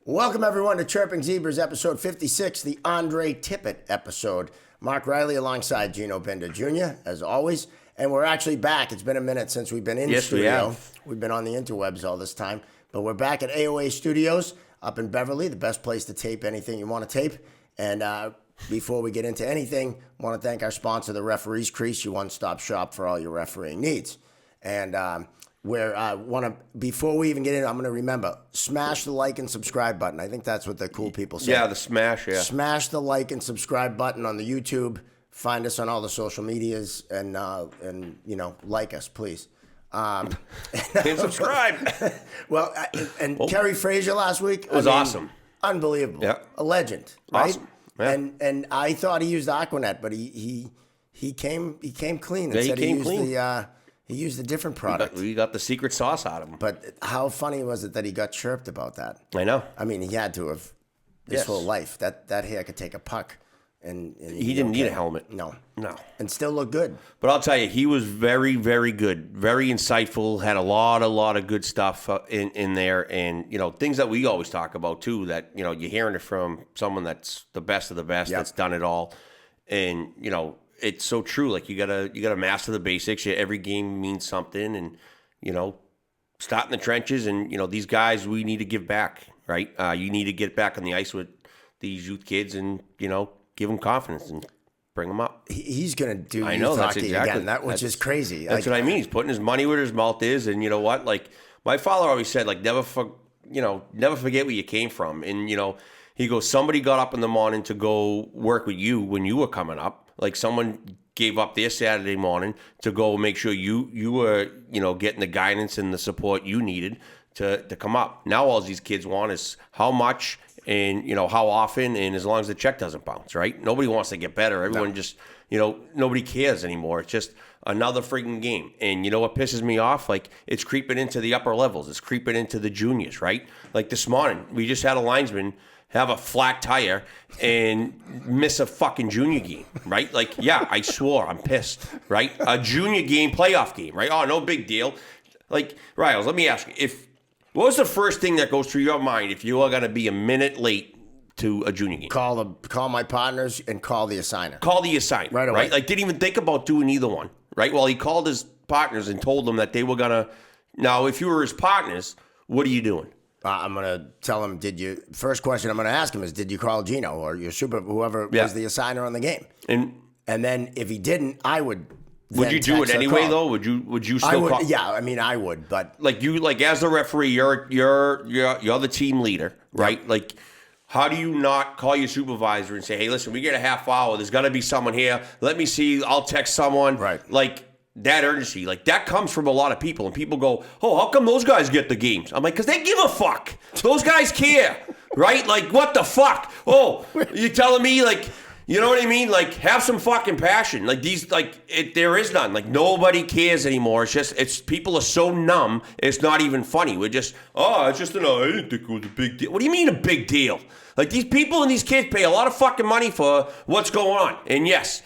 Welcome, everyone, to Chirping Zebras, episode 56, the Andre Tippett episode. Mark Riley alongside Gino Bender Jr., as always. And we're actually back. It's been a minute since we've been in the studio. We've been on the interwebs all this time. But we're back at AOA Studios up in Beverly, the best place to tape anything you want to tape. And before we get into anything, I want to thank our sponsor, the Referee's Crease, your one-stop shop for all your refereeing needs. And before we even get in, I'm going to remember, smash the like and subscribe button. I think that's what the cool people say. Yeah, the smash, yeah. Smash the like and subscribe button on the YouTube. Find us on all the social medias and like us, please. And subscribe. Well, Kerry Frazier last week was awesome. Unbelievable. Yeah. A legend, right? Awesome. Yeah. And I thought he used Aquanet, but he came clean and said he used a different product. We got the secret sauce out of him. But how funny was it that he got chirped about that? I know. I mean, he had to have his whole life. That hair could take a puck. And he didn't need a helmet. No. No. And still look good. But I'll tell you, he was very, very good. Very insightful. Had a lot of good stuff in there. And, things that we always talk about, too, that, you're hearing it from someone that's the best of the best, that's done it all. And, it's so true. Like, you gotta master the basics. Every game means something. And, start in the trenches. And, these guys, we need to give back, right? You need to get back on the ice with these youth kids and, give them confidence and bring them up. He's going to do youth hockey again, which is crazy. That's what I mean. He's putting his money where his mouth is. And you know what? Like, my father always said, like, never forget where you came from. And, he goes, somebody got up in the morning to go work with you when you were coming up. Like, someone gave up their Saturday morning to go make sure you were, getting the guidance and the support you needed to come up. Now all these kids want is how much and, how often, and as long as the check doesn't bounce, right? Nobody wants to get better. Everyone just, nobody cares anymore. It's just another freaking game. And you know what pisses me off? Like, it's creeping into the upper levels. It's creeping into the juniors, right? Like this morning, we just had a linesman have a flat tire and miss a fucking junior game, right? Like, yeah, I swore, I'm pissed, right? A junior game, playoff game, right? Oh, no big deal. Like, Riles, let me ask you, what was the first thing that goes through your mind if you are going to be a minute late to a junior game? Call my partners and call the assigner. Call the assigner, right away. Right? Like, didn't even think about doing either one, right? Well, he called his partners and told them that they were going to. Now, if you were his partners, what are you doing? I'm going to tell him, first question I'm going to ask him is, did you call Gino or your whoever was the assigner on the game? And then if he didn't, I would. Would you do it anyway, though? Would you still call? Yeah, I mean, I would, but like as the referee, you're the team leader, right? Yep. Like, how do you not call your supervisor and say, "Hey, listen, we get a half hour. There's got to be someone here. Let me see. I'll text someone." Right. Like that urgency, like that comes from a lot of people, and people go, "Oh, how come those guys get the games?" I'm like, "Cause they give a fuck. Those guys care, right? Like, what the fuck? Oh, you telling me like." You know what I mean? Like, have some fucking passion. Like, there is none. Like, nobody cares anymore. People are so numb, it's not even funny. We're just, I didn't think it was a big deal. What do you mean a big deal? Like, these people and these kids pay a lot of fucking money for what's going on. And yes,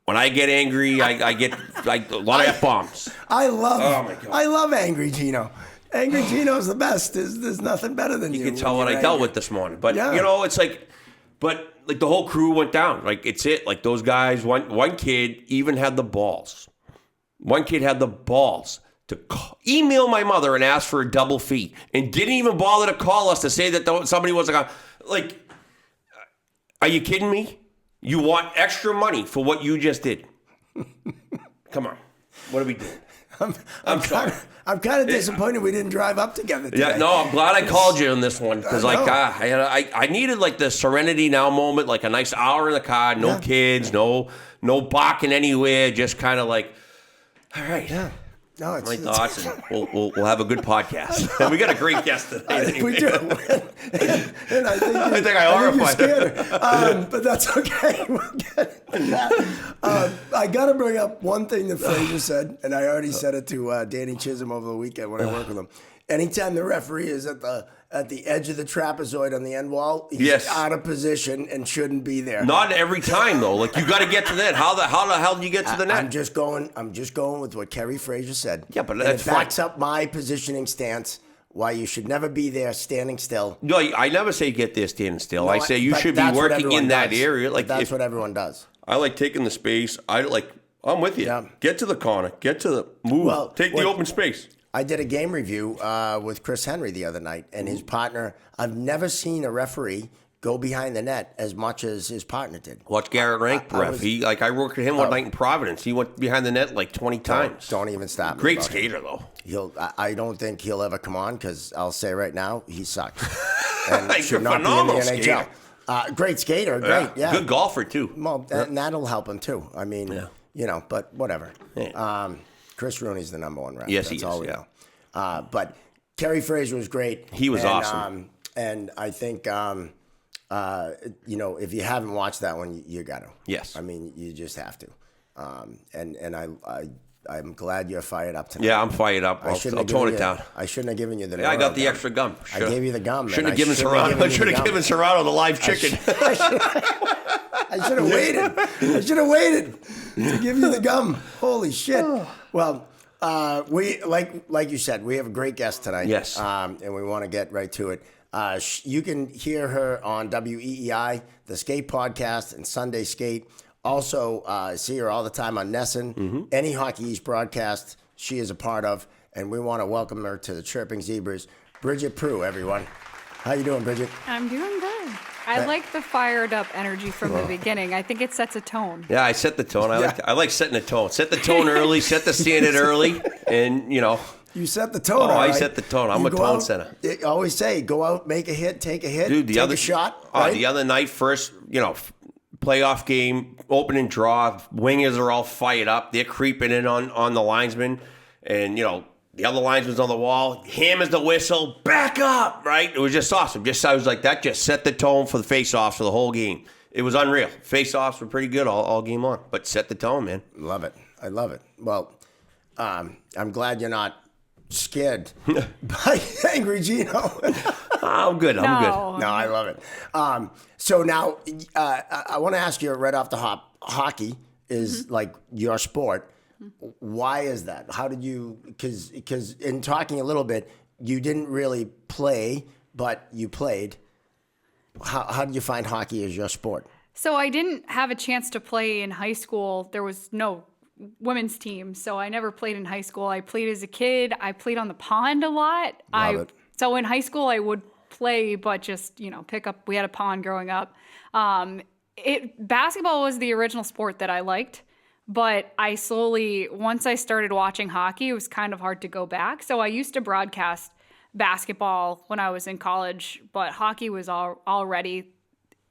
when I get angry, I get, like, a lot of F-bombs. Oh, my God. I love Angry Gino. Angry Gino's the best. There's nothing better than you. You can tell what I dealt with this morning. But, it's like, like the whole crew went down. Like, it's it. Like, those guys, one kid even had the balls. One kid had the balls to email my mother and ask for a double fee and didn't even bother to call us to say that somebody wasn't going. Like, are you kidding me? You want extra money for what you just did. Come on. What are we doing? I'm sorry. I'm kind of disappointed we didn't drive up together today. Yeah, no, I'm glad I called you on this one because, I needed like the serenity now moment, like a nice hour in the car, no kids, no barking anywhere, just kind of like, all right. Yeah. No, my thoughts, and we'll have a good podcast. And we got a great guest today. We do. And I think I horrified her. But that's okay. We'll get that. I got to bring up one thing that Frazier said, and I already said it to Danny Chisholm over the weekend when I worked with him. Anytime the referee is at the edge of the trapezoid on the end wall, he's out of position and shouldn't be there. Not every time though. Like, you got to get to the net. How the hell do you get to the net? I'm just going with what Kerry Frazier said. Yeah, but that's fine. It backs up my positioning stance why you should never be there standing still. No, I never say get there standing still. No, I say you but should be that's what working everyone in that does. area. Like That's what everyone does. I like taking the space. I'm with you. Yeah. Get to the corner. Get to the move. Well, Take the open space. I did a game review with Chris Henry the other night, and his partner. I've never seen a referee go behind the net as much as his partner did. Watch Garrett Rank, ref. I worked with him one night in Providence. He went behind the net like 20 times. Don't even stop me. Great about skater, him. though. I don't think he'll ever come on because I'll say right now he sucks. And He's should a not be in the phenomenal NHL. skater. Great skater, great, yeah. Good golfer, too. Well, and that'll help him too. I mean, but whatever. Yeah. Chris Rooney's the number one ref. Yes, That's he all is, we yeah. know. But Kerry Fraser was great. He was awesome. And I think, if you haven't watched that one, you got to. Yes. I mean, you just have to. I'm glad you're fired up tonight. Yeah, I'm fired up. I'll tone it down. I shouldn't have given you the. Yeah, I got the extra gum. I gave you the gum. Shouldn't have given Serrano. I should have given Serrano the live chicken. I should have waited. I should have waited to give you the gum. Holy shit! Well, we like you said, we have a great guest tonight. Yes. And we want to get right to it. You can hear her on WEEI, the Skate Podcast, and Sunday Skate. Also, see her all the time on Nesson. Any Hockey East broadcast she is a part of, and we want to welcome her to the Chirping Zebras. Bridget Proulx, everyone. How you doing, Bridget? I'm doing good. I like the fired up energy from the beginning. I think it sets a tone. Yeah, I set the tone. I like setting the tone. Set the tone early. Set the standard early, and You set the tone. Oh, all I right. set the tone. I'm You a go tone out, setter. I always say, go out, make a hit, take a hit, Dude, take a shot. Oh, Right? the other night, first, playoff game, opening draw, wingers are all fired up. They're creeping in on the linesman, and the other linesman's on the wall. Hammers the whistle, back up. Right? It was just awesome. I was like that. Just set the tone for the face-offs for the whole game. It was unreal. Face-offs were pretty good all game long, but set the tone, man. Love it. I love it. Well, I'm glad you're not scared by Angry Gino. I'm good. I'm good. No, I love it. So now I want to ask you right off the hop. Hockey is like your sport. Why is that? How did you? Because in talking a little bit, you didn't really play, but you played. How did you find hockey as your sport? So I didn't have a chance to play in high school. There was no women's team, so I never played in high school. I played as a kid. I played on the pond a lot. Love it. So in high school, I would play, but just pick up. We had a pond growing up. Basketball was the original sport that I liked. But I once I started watching hockey, it was kind of hard to go back. So I used to broadcast basketball when I was in college, but hockey was already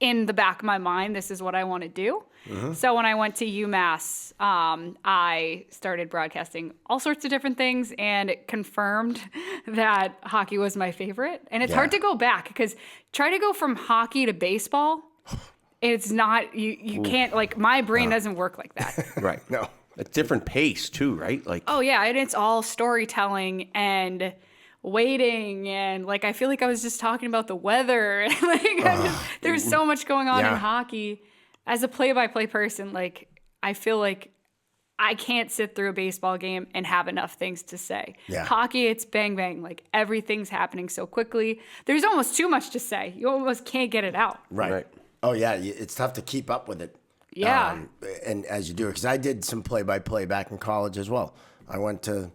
in the back of my mind. This is what I want to do. So when I went to UMass, I started broadcasting all sorts of different things, and it confirmed that hockey was my favorite. And it's hard to go back because try to go from hockey to baseball. It's not, you can't, my brain doesn't work like that. Right. No. A different pace, too, right? Oh, yeah. And it's all storytelling and waiting. And, I feel like I was just talking about the weather. There's so much going on in hockey. As a play-by-play person, I feel like I can't sit through a baseball game and have enough things to say. Yeah. Hockey, it's bang, bang. Everything's happening so quickly. There's almost too much to say. You almost can't get it out. Right. Oh, yeah. It's tough to keep up with it. Yeah. And as you do it, because I did some play-by-play back in college as well. I went to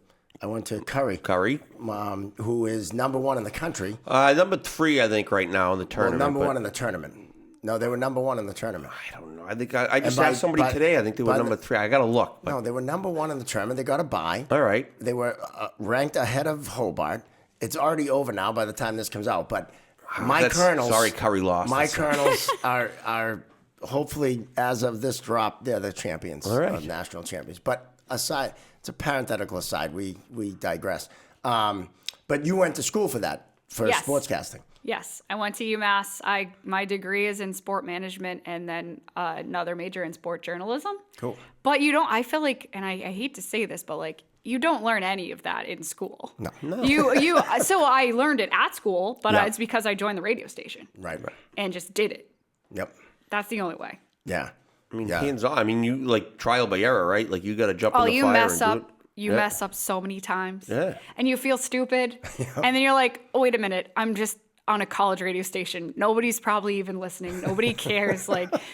Curry. Curry? Who is number one in the country. Number 3, I think, right now in the tournament. Well, number one in the tournament. No, they were number one in the tournament. I don't know. I think I just asked somebody today. I think they were number 3. I got to look. No, they were number one in the tournament. They got a bye. All right. They were ranked ahead of Hobart. It's already over now by the time this comes out. But my Colonels. Sorry, Curry lost. My Colonels are hopefully, as of this drop, they're the champions, national champions. But aside, it's a parenthetical aside. We digress. But you went to school for that, for sportscasting. Yes, I went to UMass. My degree is in sport management and then another major in sport journalism. Cool. But I feel like, and I hate to say this, but you don't learn any of that in school. No. So I learned it at school, but it's because I joined the radio station. Right. And just did it. Yep. That's the only way. Yeah. I mean, hands on. I mean, you trial by error, right? You got to jump in the you fire mess and up. do it. you mess up so many times. Yeah. And you feel stupid. And then you're like, oh, wait a minute. I'm just on a college radio station. Nobody's probably even listening. Nobody cares.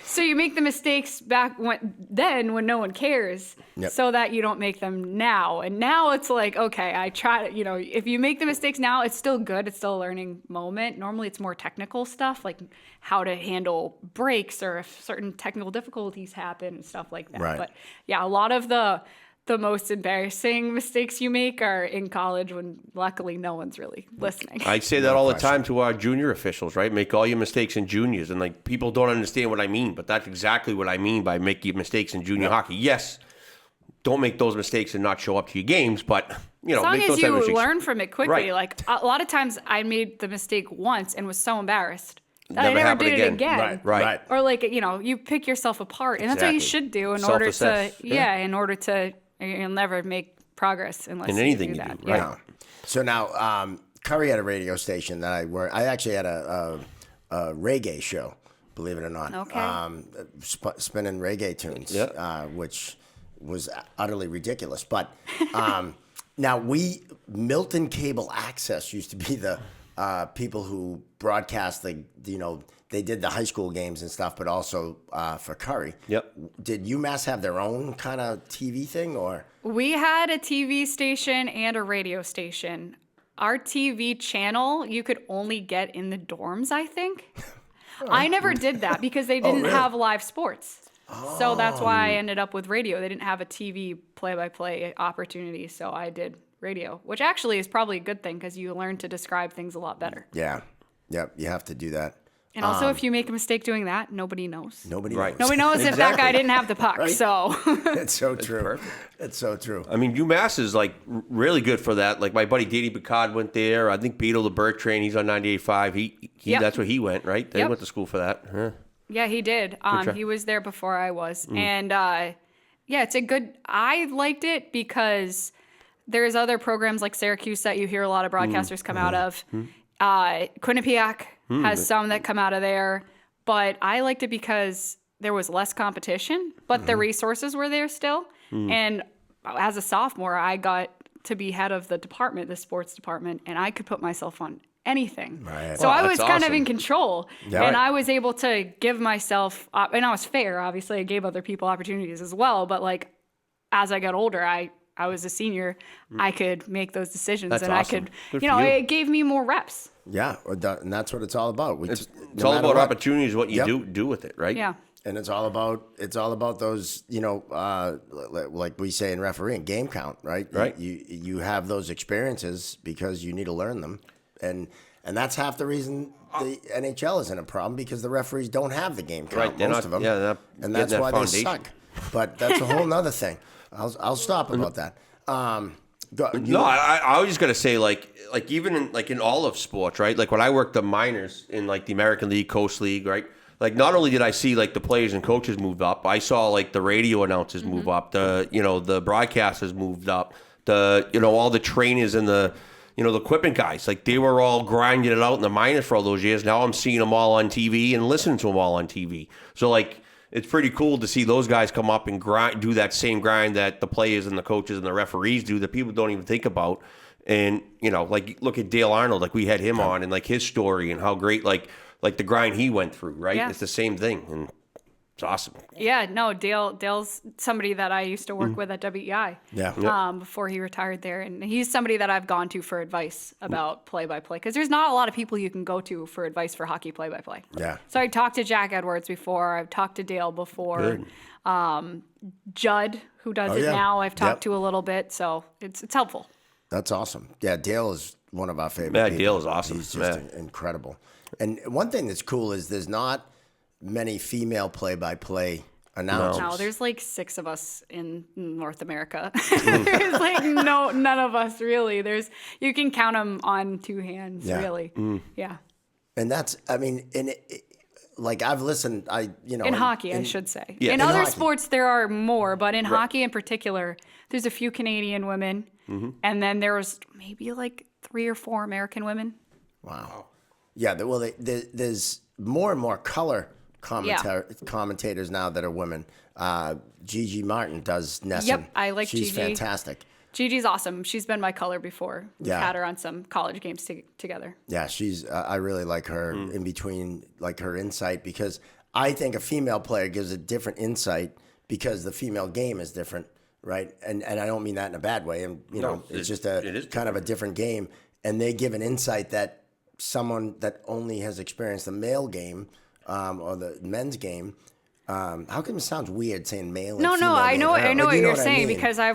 So you make the mistakes back when no one cares, so that you don't make them now. And now it's like, okay, I try to, if you make the mistakes now, it's still good. It's still a learning moment. Normally it's more technical stuff, like how to handle breaks or if certain technical difficulties happen and stuff like that. Right. But yeah, a lot of the most embarrassing mistakes you make are in college when luckily no one's really listening. I say that all the time to our junior officials, right? Make all your mistakes in juniors. And people don't understand what I mean, but that's exactly what I mean by making mistakes in junior hockey. Yes, don't make those mistakes and not show up to your games, but as long make as those type of you mistakes. learn from it quickly. Right. Like a lot of times I made the mistake once and was so embarrassed that I Never never happen did it again. again. Right. Or you pick yourself apart, and that's what you Exactly. should do in order to Self-assess. in order to you'll never make progress unless In you anything do you that. do, right. Yeah. No. So now, Curry had a radio station that I actually had a reggae show, believe it or not. Okay. Spinning reggae tunes, which was utterly ridiculous. But now Milton Cable Access used to be the people who broadcast they did the high school games and stuff, but also for Curry. Yep. Did UMass have their own kind of TV thing, or? We had a TV station and a radio station. Our TV channel you could only get in the dorms, I think. I never did that because they didn't really? have live sports. So that's why I ended up with radio. They didn't have a TV play-by-play opportunity, so I did radio, which actually is probably a good thing because you learn to describe things a lot better. Yeah. Yep. You have to do that. And also, if you make a mistake doing that, nobody knows. Nobody Right. knows. Nobody knows if that guy didn't have the puck. So It's so true. perfect. It's so true. I mean, UMass is really good for that. Like my buddy Danny Bacard went there. I think Beetle the Bertrand, he's on 98.5. He Yep. That's where he went, right? They Yep. went to school for that. Huh. yeah, he did. try. He was there before I was, and it's a good. I liked it because there's other programs like Syracuse that you hear a lot of broadcasters come out of. Quinnipiac has some that come out of there, but I liked it because there was less competition, but the resources were there still. And as a sophomore, I got to be head of the department, the sports department, and I could put myself on anything. Right. So Wow, I was that's kind of awesome. in control, Yeah. and I was able to give myself, and I was fair, obviously. I gave other people opportunities as well, but as I got older, I was a senior, I could make those decisions, That's and awesome. I could, Good for you. it gave me more reps. Yeah, and that's what it's all about. It's no all matter about what. opportunities, what you Yep. do with it, right? Yeah. And it's all about those, like we say in refereeing, game count, right? Right. You have those experiences because you need to learn them, and that's half the reason the NHL isn't a problem, because the referees don't have the game count, Right, they're most not- of them, yeah, they're not and getting that's that why foundation. they suck. But that's a whole nother thing. I'll stop about that. No, I was just gonna say like even in all of sports, right? Like when I worked the minors in the American League, Coast League, right? Like not only did I see the players and coaches move up, I saw the radio announcers move up, the broadcasters moved up, all the trainers and the equipment guys, they were all grinding it out in the minors for all those years. Now I'm seeing them all on TV and listening to them all on TV. So it's pretty cool to see those guys come up and do that same grind that the players and the coaches and the referees do that people don't even think about. And, look at Dale Arnold, we had him on and his story and how great, the grind he went through, right? Yeah. It's the same thing. And it's awesome. Yeah, no, Dale's somebody that I used to work with at WEI. Yeah. Before he retired there, and he's somebody that I've gone to for advice about play-by-play, because there's not a lot of people you can go to for advice for hockey play-by-play. Yeah. So I talked to Jack Edwards before. I've talked to Dale before. Judd, who does it yeah. now, I've talked Yep. to a little bit. So it's helpful. That's awesome. Yeah, Dale is one of our favorite Yeah, people. Dale is awesome. He's just Yeah. incredible. And one thing that's cool is there's not many female play-by-play announcers. No, there's 6 of us in North America. There's none of us really. You can count them on 2 hands, Yeah. really. Yeah. And that's, I've listened, In hockey, I should say. Yeah. In In other hockey. sports, there are more, but in hockey in particular, there's a few Canadian women, and then there's maybe 3 or 4 American women. Wow. Yeah, there's more and more color commentators now that are women. Gigi Martin does Nesson. Yep, I like She's Gigi. fantastic. Gigi's awesome. She's been my color before. We've had her on some college games together. Yeah, she's. I really like her in between, like her insight, because I think a female player gives a different insight because the female game is different, right? And I don't mean that in a bad way. And it's just kind of a different game, and they give an insight that someone that only has experienced the male game or the men's game. How come it sounds weird saying male? And female I know game? what you're saying, I mean? because I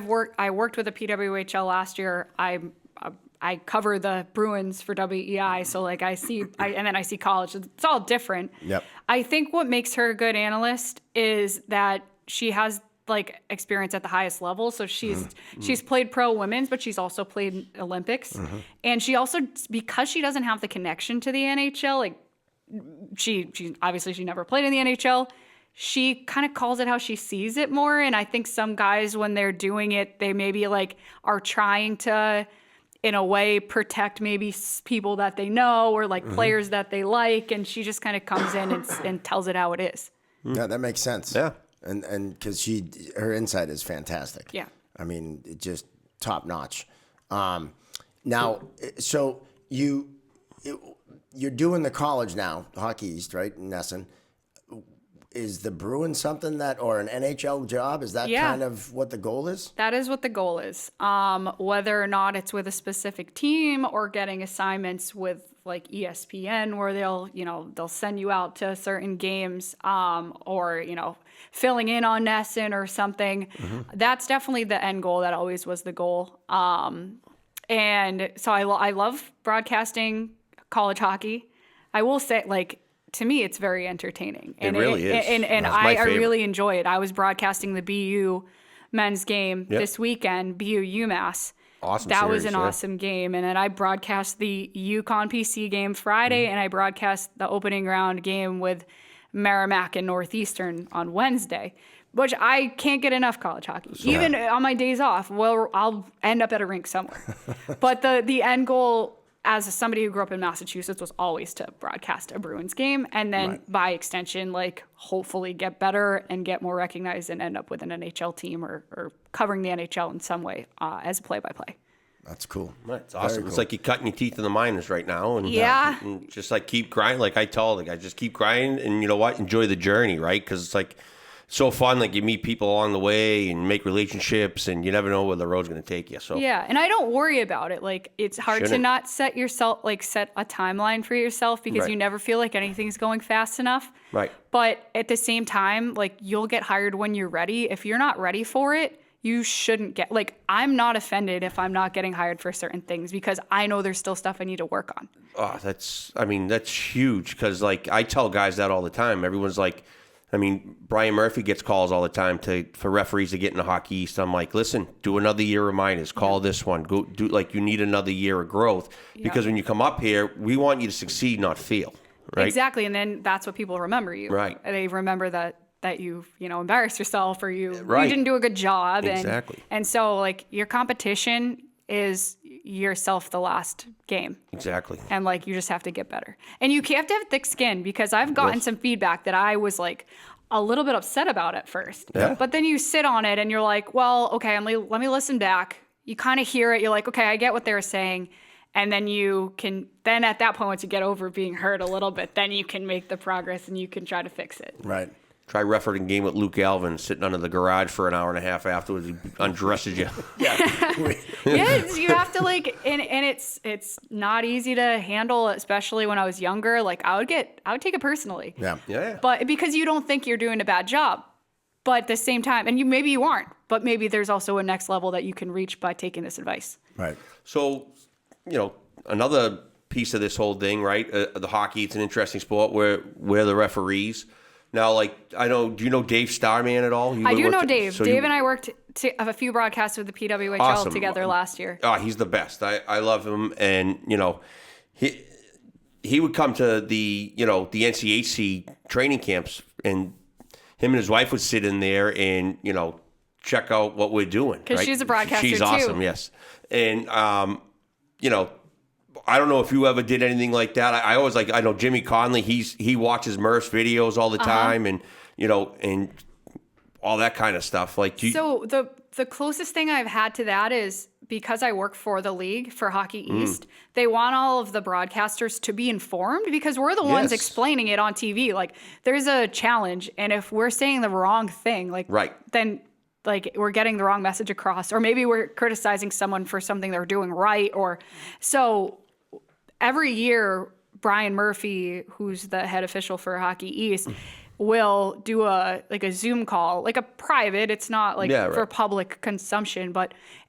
worked with the PWHL last year. I cover the Bruins for WEI, so like and then I see college. It's all different. Yep. I think what makes her a good analyst is that she has like experience at the highest level. So she's played pro women's, but she's also played Olympics, and she also, because she doesn't have the connection to the NHL, like she obviously she never played in the NHL. She kind of calls it how she sees it more. And I think some guys, when they're doing it, they maybe like are trying to, in a way, protect maybe people that they know or like players that they like. And she just kind of comes in and tells it how it is. Yeah, that makes sense. Yeah. And because her insight is fantastic. Yeah. I mean, it just top notch. Now, so you're doing the college now, Hockey East, right, in Essen. Is the Bruins something that, or an NHL job? Is that kind of what the goal is? That is what the goal is. Whether or not it's with a specific team or getting assignments with like ESPN, where they'll send you out to certain games, or filling in on Nesson or something. That's definitely the end goal. That always was the goal. And so I love broadcasting college hockey. I will say, like, to me, it's very entertaining. It really is. And I really enjoy it. I was broadcasting the BU men's game this weekend, BU UMass. Awesome. That was an awesome game. And then I broadcast the UConn PC game Friday, and I broadcast the opening round game with Merrimack and Northeastern on Wednesday, which I can't get enough college hockey. Even on my days off, well, I'll end up at a rink somewhere. But the end goal, as somebody who grew up in Massachusetts, was always to broadcast a Bruins game, and then by extension, like, hopefully get better and get more recognized and end up with an NHL team or covering the NHL in some way as a play-by-play. That's cool. That's awesome. Cool. It's like you're cutting your teeth in the minors right now. And, and just like keep grinding. Like I tell the guys, just keep grinding, and you know what? Enjoy the journey, right? Because it's like so fun. Like you meet people along the way and make relationships, and you never know where the road's going to take you. So and I don't worry about it. Like, it's hard to not set a timeline for yourself, because you never feel like anything's going fast enough. Right. But at the same time, like, you'll get hired when you're ready. If you're not ready for it, you shouldn't get, like, I'm not offended if I'm not getting hired for certain things, because I know there's still stuff I need to work on. Oh, that's huge, because like I tell guys that all the time. Everyone's like, Brian Murphy gets calls all the time for referees to get into Hockey East. I'm like, listen, do another year of minors. Call this one. Go do, like, you need another year of growth, because when you come up here, we want you to succeed, not fail. Right? Exactly, and then that's what people remember you. Right. They remember that you embarrassed yourself, or you didn't do a good job. Exactly. And so, like, your competition is yourself the last game. Exactly. And, like, you just have to get better. And you have to have thick skin, because I've gotten some feedback that I was, like, a little bit upset about at first. Yeah. But then you sit on it and you're like, well, okay, let me listen back. You kind of hear it. You're like, okay, I get what they were saying. And then then at that point, once you get over being hurt a little bit, then you can make the progress and you can try to fix it. Right. Try refereeing a game with Luke Alvin sitting under the garage for an hour and a half afterwards. He undresses you. Yes, you have to, like, and it's not easy to handle, especially when I was younger. Like, I would take it personally. Yeah. But because you don't think you're doing a bad job, but at the same time, and maybe you aren't, but maybe there's also a next level that you can reach by taking this advice. Right. So, another piece of this whole thing, right? The hockey, it's an interesting sport where we're the referees. Now, like, do you know Dave Starman at all? I do know Dave. So Dave and I worked a few broadcasts with the PWHL together last year. Oh, he's the best. I love him. And, he would come to the NCHC training camps, and him and his wife would sit in there and, check out what we're doing. Because she's a broadcaster, She's too. awesome, yes. And, I don't know if you ever did anything like that. I always I know Jimmy Conley, he watches Murph's videos all the time, and, and all that kind of stuff. Like, so the closest thing I've had to that is because I work for the league for Hockey East, they want all of the broadcasters to be informed because we're the ones explaining it on TV. Like there's a challenge, and if we're saying the wrong thing, like then like we're getting the wrong message across, or maybe we're criticizing someone for something they're doing right. Or so every year, Brian Murphy, who's the head official for Hockey East, will do a Zoom call, like a private. It's not like for public consumption,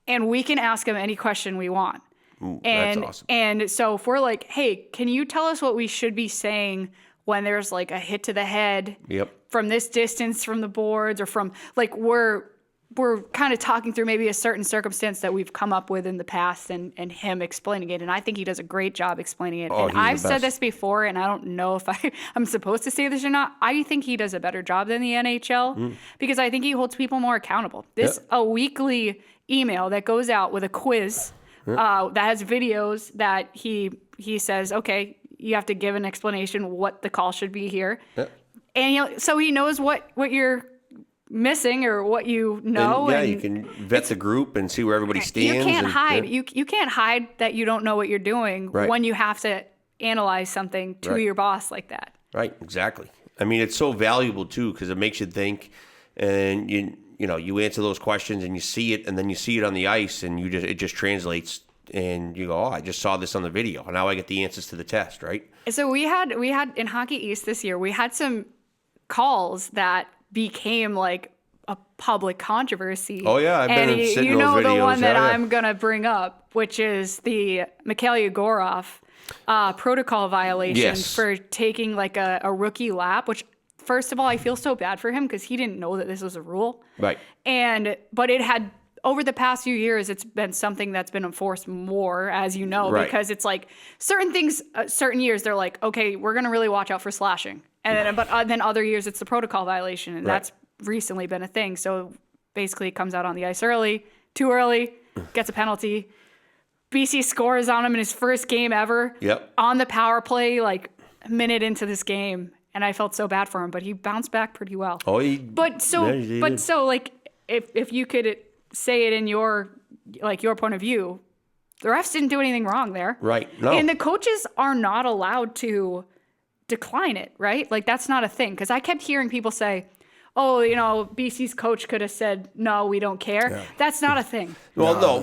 and we can ask him any question we want. Ooh, and that's awesome. And so if we're like, hey, can you tell us what we should be saying when there's like a hit to the head from this distance from the boards, or from like we're kind of talking through maybe a certain circumstance that we've come up with in the past, and him explaining it. And I think he does a great job explaining it. Oh, and I've said this before, and I don't know if I'm supposed to say this or not. I think he does a better job than the NHL because I think he holds people more accountable. A weekly email that goes out with a quiz that has videos that he says, okay, you have to give an explanation what the call should be here. And so he knows what you're missing or what you know. And you can vet the group and see where everybody stands. You can't hide. You can't hide that you don't know what you're doing when you have to analyze something to your boss like that. Right, exactly. I mean, it's so valuable too because it makes you think, and you answer those questions and you see it, and then you see it on the ice, and it just translates, and you go, oh, I just saw this on the video, and now I get the answers to the test, right? So we had in Hockey East this year, we had some calls that became like a public controversy. Oh yeah, I've been sitting those videos. The one that I'm gonna bring up, which is the Mikhail Yegorov protocol violation for taking like a rookie lap. Which, first of all, I feel so bad for him because he didn't know that this was a rule. Right. But it had, over the past few years, it's been something that's been enforced more, as you know, because it's like certain things, certain years they're like, okay, we're gonna really watch out for slashing. And then other years it's the protocol violation, and that's recently been a thing. So basically, it comes out on the ice too early, gets a penalty. BC scores on him in his first game ever. On the power play, like a minute into this game, and I felt so bad for him, but he bounced back pretty well. Oh, like if you could say it in your point of view, the refs didn't do anything wrong there. Right. No. And the coaches are not allowed to decline it, right? Like that's not a thing. Because I kept hearing people say, oh, BC's coach could have said, no, we don't care. Yeah. That's not a thing. Well, no.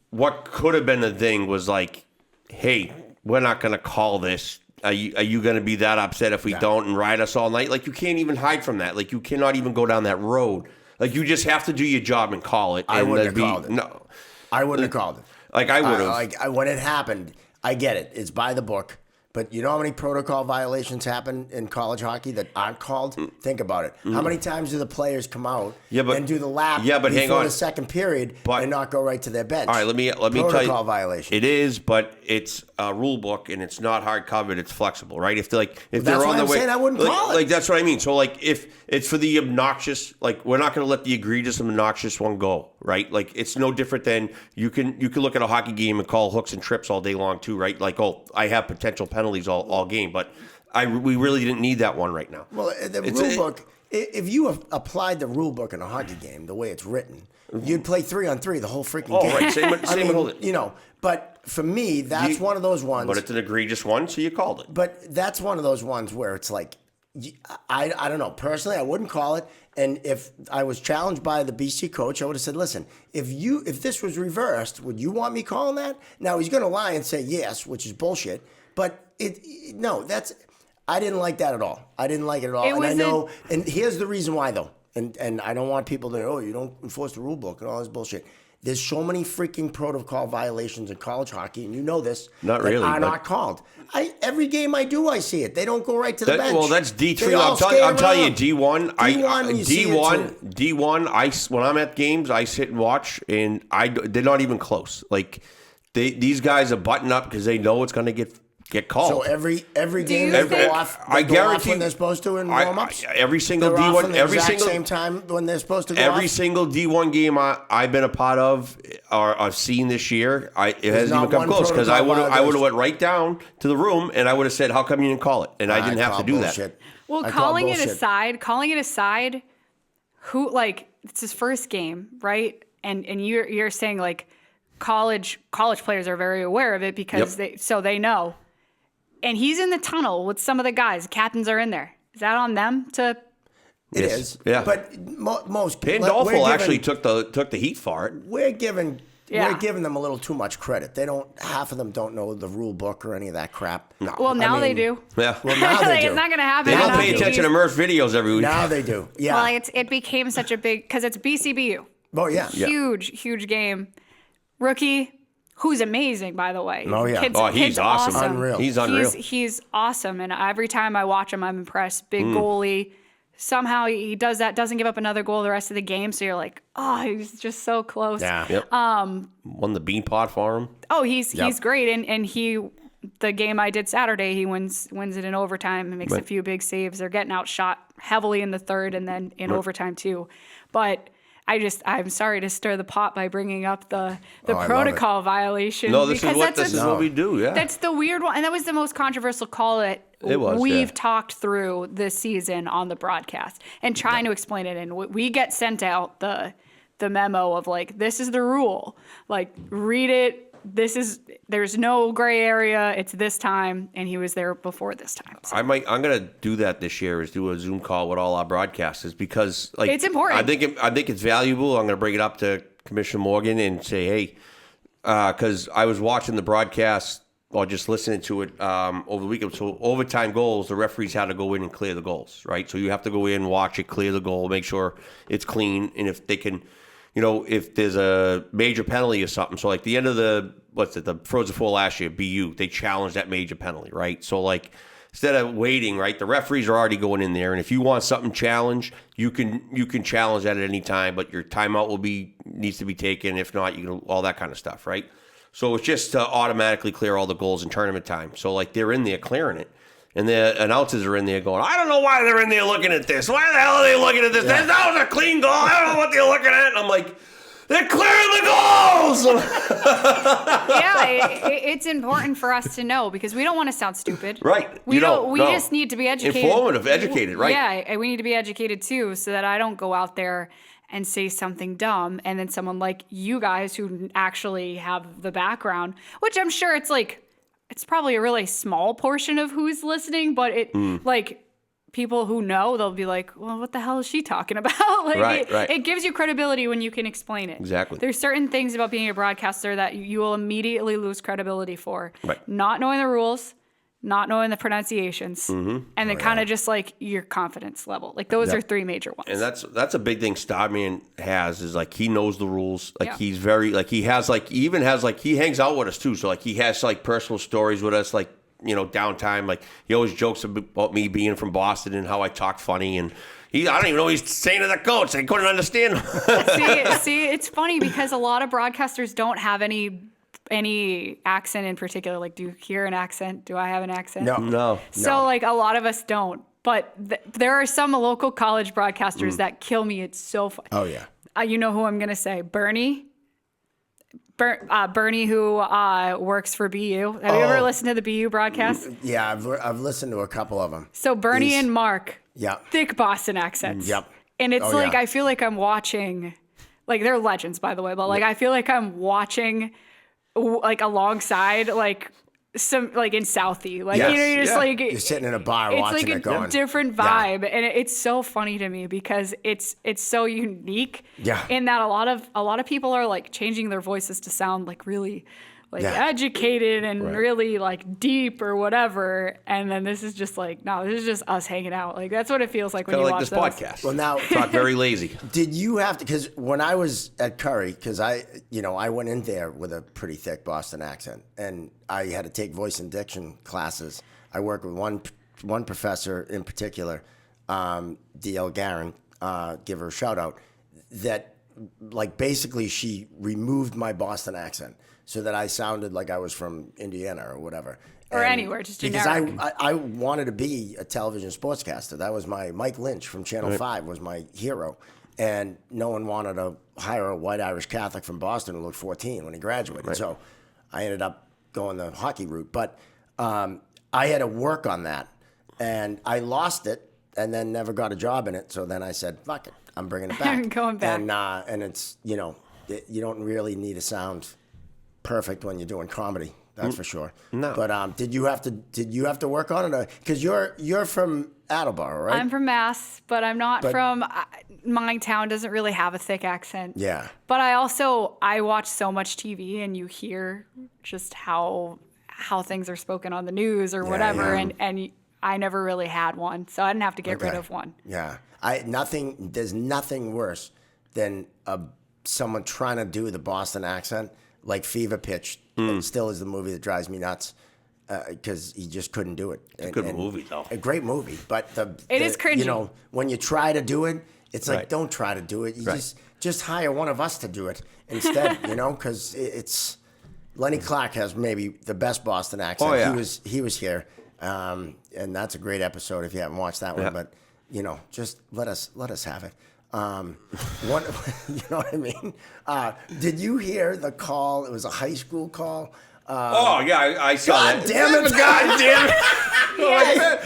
What could have been the thing was like, hey, we're not going to call this. Are you going to be that upset if we don't and ride us all night? Like you can't even hide from that. Like you cannot even go down that road. Like you just have to do your job and call it. I wouldn't have called it. No, I wouldn't have called it. Like I would have. When it happened, I get it. It's by the book. But you know how many protocol violations happen in college hockey that aren't called? Think about it. How many times do the players come out and do the lap before the second period and not go right to their bench? All right, let me tell you. Protocol violation. It is, but it's a rule book and it's not hard covered. It's flexible, right? If they're that's on why the I'm way, saying I wouldn't call it. Like that's what I mean. So like if it's for the obnoxious, like we're not going to let the egregious and obnoxious one go, right? Like it's no different than you can look at a hockey game and call hooks and trips all day long too, right? Like, oh, I have potential penalties all game, but we really didn't need that one right now. Well, the rule book, if you have applied the rule book in a hockey game the way it's written, you'd play 3-on-3 the whole freaking game. Right. Same. But for me, that's one of those ones. But it's an egregious one, so you called it. But that's one of those ones where it's like, I don't know. Personally, I wouldn't call it. And if I was challenged by the BC coach, I would have said, listen, if this was reversed, would you want me calling that? Now, he's going to lie and say yes, which is bullshit. But I didn't like that at all. I didn't like it at all. And here's the reason why, though. And I don't want people to, you don't enforce the rule book and all this bullshit. There's so many freaking protocol violations in college hockey, and you know this. Not really. Are not called. Every game I do, I see it. They don't go right to the bench. Well, that's D3. I'm telling you, D1. D1. When I'm at games, I sit and watch, and they're not even close. Like these guys are buttoned up because they know it's going to get called. So every game they go off. I guarantee when they're supposed to in warm-ups. Every single D1, same time when they're supposed to go every off? single D1 game I've been a part of or I've seen this year, it hasn't even come close because I would have went right down to the room and I would have said, "How come you didn't call it?" And I didn't have to do that. Well, calling it aside, who it's his first game, right? And you're saying like college players are very aware of it because they know. And he's in the tunnel with some of the guys. Captains are in there. Is that on them to? It is. Yeah. But most Pandolfo actually took the heat for it. We're giving them a little too much credit. Half of them don't know the rule book or any of that crap. No. Well, now they do. Yeah. Well, now they do. It's not going to happen. They don't pay attention to Murph videos every week. Now they do. Yeah. Well, it became such a big, because it's BCBU. Oh, yeah. Huge game. Rookie, who's amazing, by the way. Oh, yeah. He's awesome. Unreal. He's unreal. He's awesome. And every time I watch him, I'm impressed. Big goalie. Somehow he does that, doesn't give up another goal the rest of the game. So you're like, oh, he's just so close. Yeah. Yep. Won the bean pot for him. Oh, he's great. And the game I did Saturday, he wins it in overtime and makes a few big saves. They're getting outshot heavily in the third and then in overtime too. But I'm sorry to stir the pot by bringing up the protocol violation. No, this is what we do. Yeah, that's the weird one, and that was the most controversial call that we've talked through this season on the broadcast and trying to explain it. And we get sent out the memo of like, this is the rule. Like, read it. There's no gray area. It's this time, and he was there before this time. So. I'm gonna do that this year. Is do a Zoom call with all our broadcasters because like it's important. I think it's valuable. I'm gonna bring it up to Commissioner Morgan and say, hey, because I was watching the broadcast or just listening to it over the weekend. So overtime goals, the referees had to go in and clear the goals, right? So you have to go in, watch it, clear the goal, make sure it's clean, and if they can. If there's a major penalty or something, so like the end of the Frozen Four last year, BU, they challenged that major penalty, right? So like instead of waiting, right, the referees are already going in there, and if you want something challenged, you can challenge that at any time, but your timeout needs to be taken. If not, you can all that kind of stuff, right? So it's just to automatically clear all the goals in tournament time. So like they're in there clearing it. And the announcers are in there going, I don't know why they're in there looking at this. Why the hell are they looking at this? Yeah. That was a clean goal. I don't know what they're looking at. And I'm like, they're clearing the goals. It's important for us to know because we don't want to sound stupid. Right. We just need to be educated. Informative, educated, right. Yeah, we need to be educated too so that I don't go out there and say something dumb and then someone like you guys who actually have the background, which I'm sure it's probably a really small portion of who's listening, but like people who know, they'll be like, well, what the hell is she talking about? Like, right. It gives you credibility when you can explain it. Exactly. There's certain things about being a broadcaster that you will immediately lose credibility for. Right. Not knowing the rules, not knowing the pronunciations, and then kind of just like your confidence level. Like those are three major ones. And that's a big thing Starman has is like he knows the rules. Like he's very like he has like he even has like he hangs out with us too. So like he has like personal stories with us like downtime. Like he always jokes about me being from Boston and how I talk funny and I don't even know what he's saying to the coach. I couldn't understand him. see, it's funny because a lot of broadcasters don't have any accent in particular. Like, do you hear an accent? Do I have an accent? No. So, like, a lot of us don't. But there are some local college broadcasters that kill me. It's so funny. Oh, yeah. You know who I'm going to say? Bernie, who works for BU. Have you ever listened to the BU broadcast? Yeah, I've listened to a couple of them. So Bernie and Mark, thick Boston accents. Yep. And it's I feel like I'm watching, like they're legends, by the way, but like I feel like I'm watching like alongside like some like in Southie, like you're just like you're sitting in a bar watching it going. It's a different vibe, and it's so funny to me because it's so unique. Yeah. In that a lot of people are like changing their voices to sound like really like educated and really like deep or whatever, and then this is just like this is just us hanging out. Like that's what it feels like when you watch this podcast. Well, now talk very lazy. Did you have to? Because when I was at Curry, because I went in there with a pretty thick Boston accent, and I had to take voice and diction classes. I worked with one professor in particular, D.L. Garin, give her a shout out, that like basically she removed my Boston accent so that I sounded like I was from Indiana or whatever. Or anywhere, just generic. Because I wanted to be a television sportscaster. That was Mike Lynch from Channel 5 was my hero. And no one wanted to hire a white Irish Catholic from Boston who looked 14 when he graduated. So I ended up going the hockey route. But I had to work on that. And I lost it and then never got a job in it. So then I said, fuck it. I'm bringing it back. Going back. And it's, you don't really need to sound perfect when you're doing comedy. That's for sure. No. But did you have to work on it? Because you're from Attleboro, right? I'm from Mass, but I'm not from my town. Doesn't really have a thick accent. Yeah. But I watch so much TV, and you hear just how things are spoken on the news or whatever, yeah. and I never really had one, so I didn't have to get rid of one. Yeah. There's nothing worse than someone trying to do the Boston accent, like Fever Pitch. It still is the movie that drives me nuts because he just couldn't do it. It's a good movie, though. A great movie, but it is cringy. When you try to do it, it's like, Right. don't try to do it. You Right. just hire one of us to do it instead, because it's Lenny Clark has maybe the best Boston accent. Oh, yeah. He was here, and that's a great episode if you haven't watched that one. Yeah. But just let us have it. One, you know what I mean? Did you hear the call? It was a high school call. Oh yeah, I saw God that. damn it! God damn it!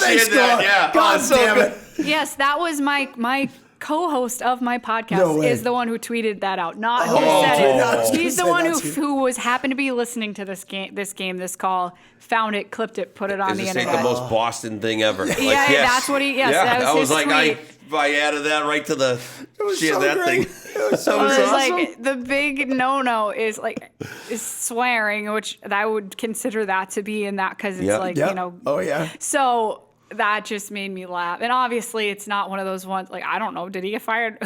They shared that, yeah. God Oh, so damn good. it! Yes, that was my co-host of my podcast No way. is the one who tweeted that out, not who Oh, said did it. not He's the say one that's who happened to be listening to this call, found it, clipped it, put it on the This ain't internet. the most Boston thing ever. Like, Yeah, yes. that's what he. Yes, Yeah, that was I was his like, tweet. I added that right to the was share so that great. thing. It was so Well, great. it's like the big no is swearing, which I would consider that to be in that because it's Yep. like Yep. Oh yeah. So that just made me laugh, and obviously it's not one of those ones like I don't know. Did he get fired?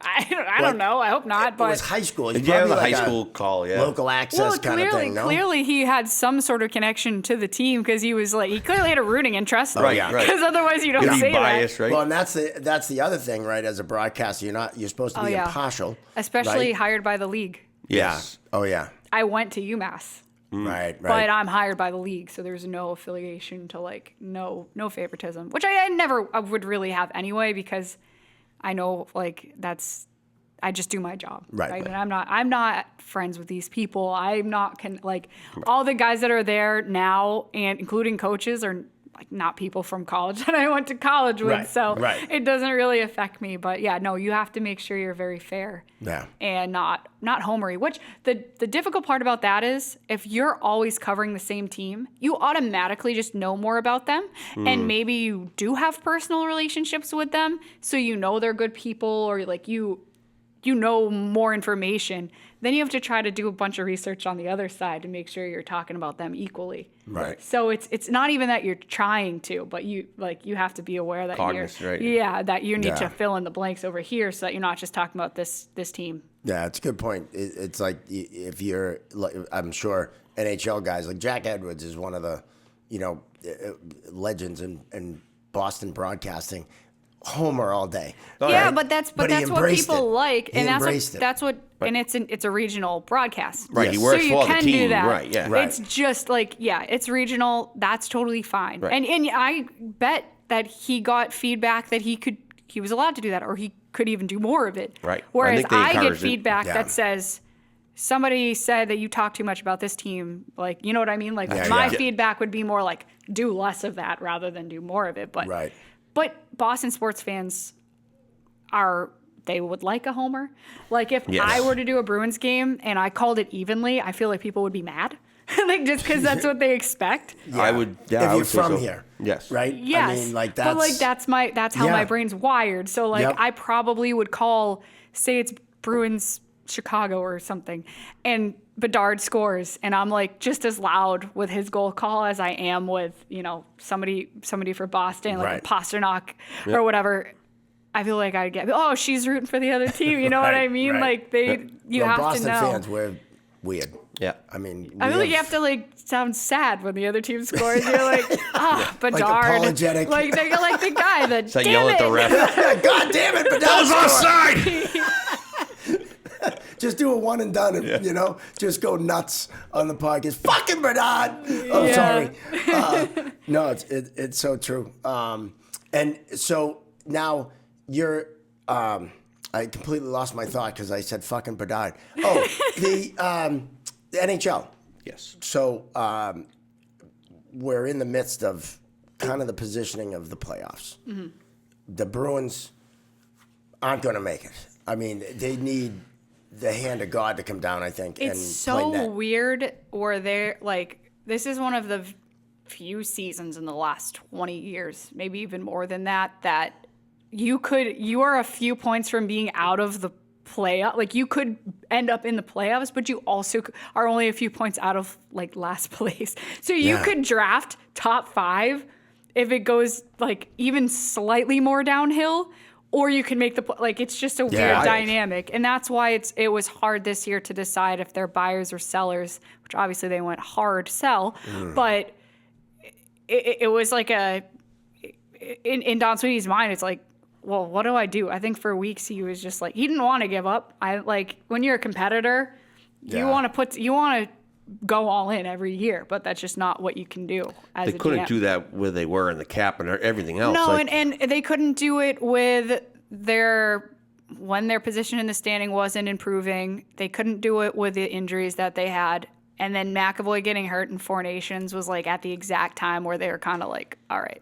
I don't know. I hope not. It But was high school. It's Yeah, probably the like high a school call. Yeah. local access kind of thing. No? clearly he had some sort of connection to the team because he clearly had a rooting interest. Right, yeah. right. Because otherwise you don't Could be say biased, that. right? Well, and that's the other thing, right? As a broadcaster, you're supposed to be yeah. impartial, Especially right? hired by the league. Yes. Yeah. Oh yeah. I went to UMass. Right. But I'm hired by the league, so there's no affiliation to no favoritism, which I would really have anyway because I know I just do my job, Right. And I'm not friends with these people. I'm not all the guys that are there now, and including coaches, are not people from college that I went to college with, Right, so right. it doesn't really affect me. But yeah, no, you have to make sure you're very fair. Yeah. And not homery, which the difficult part about that is if you're always covering the same team, you automatically just know more about them. And maybe you do have personal relationships with them, so you know they're good people, or you know more information. Then you have to try to do a bunch of research on the other side to make sure you're talking about them equally. Right. So it's not even that you're trying to, but you have to be aware that Cognizant, right. that you need Yeah. to fill in the blanks over here so that you're not just talking about this team. Yeah, it's a good point. It's like if you're, I'm sure NHL guys like Jack Edwards is one of the, legends in Boston broadcasting. Homer all day. Yeah, right? but that's he what embraced people it. like, He and embraced it. and it's a regional broadcast. Right, Yes. he works so you for the can team. do that. Right, yeah. Right. It's just it's regional. That's totally fine. Right. And I bet that he got feedback that he was allowed to do that, or he could even do more of it. Right. I Whereas think they I get encouraged it. feedback Yeah. that says somebody said that you talk too much about this team. You know what I mean? Yeah, My yeah. feedback would be more do less of that rather than do more of it. But Right. But Boston sports fans they would like a homer. If Yes. I were to do a Bruins game and I called it evenly, I feel like people would be mad. Just because that's what they expect. I would. Yeah, if I you're would say from so. here. Yes. Right? Yes. I mean, that's. But that's how Yeah. my brain's wired. So Yep. I probably would call, say it's Bruins Chicago or something, and Bedard scores, and I'm just as loud with his goal call as I am with somebody for Boston, Right. a Pasternak or whatever. I feel like I'd get, she's rooting for the other team. You know what I Right, mean? right. You have Boston to know. fans, we're weird. Yeah. I mean, I feel like you have to sound sad when the other team scores. You're Bedard, apologetic. they're like the guy that It's like damn yell it. at the ref. God damn it, but That was offside. Just do a one and done, and, just go nuts on the podcast. Fucking Bernard. Oh, Yeah. sorry. No, it's so true. And so now you're. I completely lost my thought because I said fucking Bernard. Oh, the NHL. Yes. So we're in the midst of kind of the positioning of the playoffs. The Bruins aren't going to make it. I mean, they need the hand of God to come down, I think. It's and so play net. weird where they're like, this is one of the few seasons in the last 20 years, maybe even more than that you are a few points from being out of the playoff. Like, you could end up in the playoffs, but you also are only a few points out of like last place. So you could draft top 5 if it goes like even slightly more downhill, or you can make like, it's just a weird dynamic. And that's why it was hard this year to decide if they're buyers or sellers, which obviously they went hard sell, but it was like in Don Sweeney's mind, it's like, well, what do I do? I think for weeks he was just like, he didn't want to give up. When you're a competitor, you want to go all in every year, but that's just not what you can do as They couldn't do that where they were in the cap and everything else. No, and they couldn't do it with when their position in the standing wasn't improving. They couldn't do it with the injuries that they had. And then McAvoy getting hurt in 4 Nations was like at the exact time where they were kind of like, all right,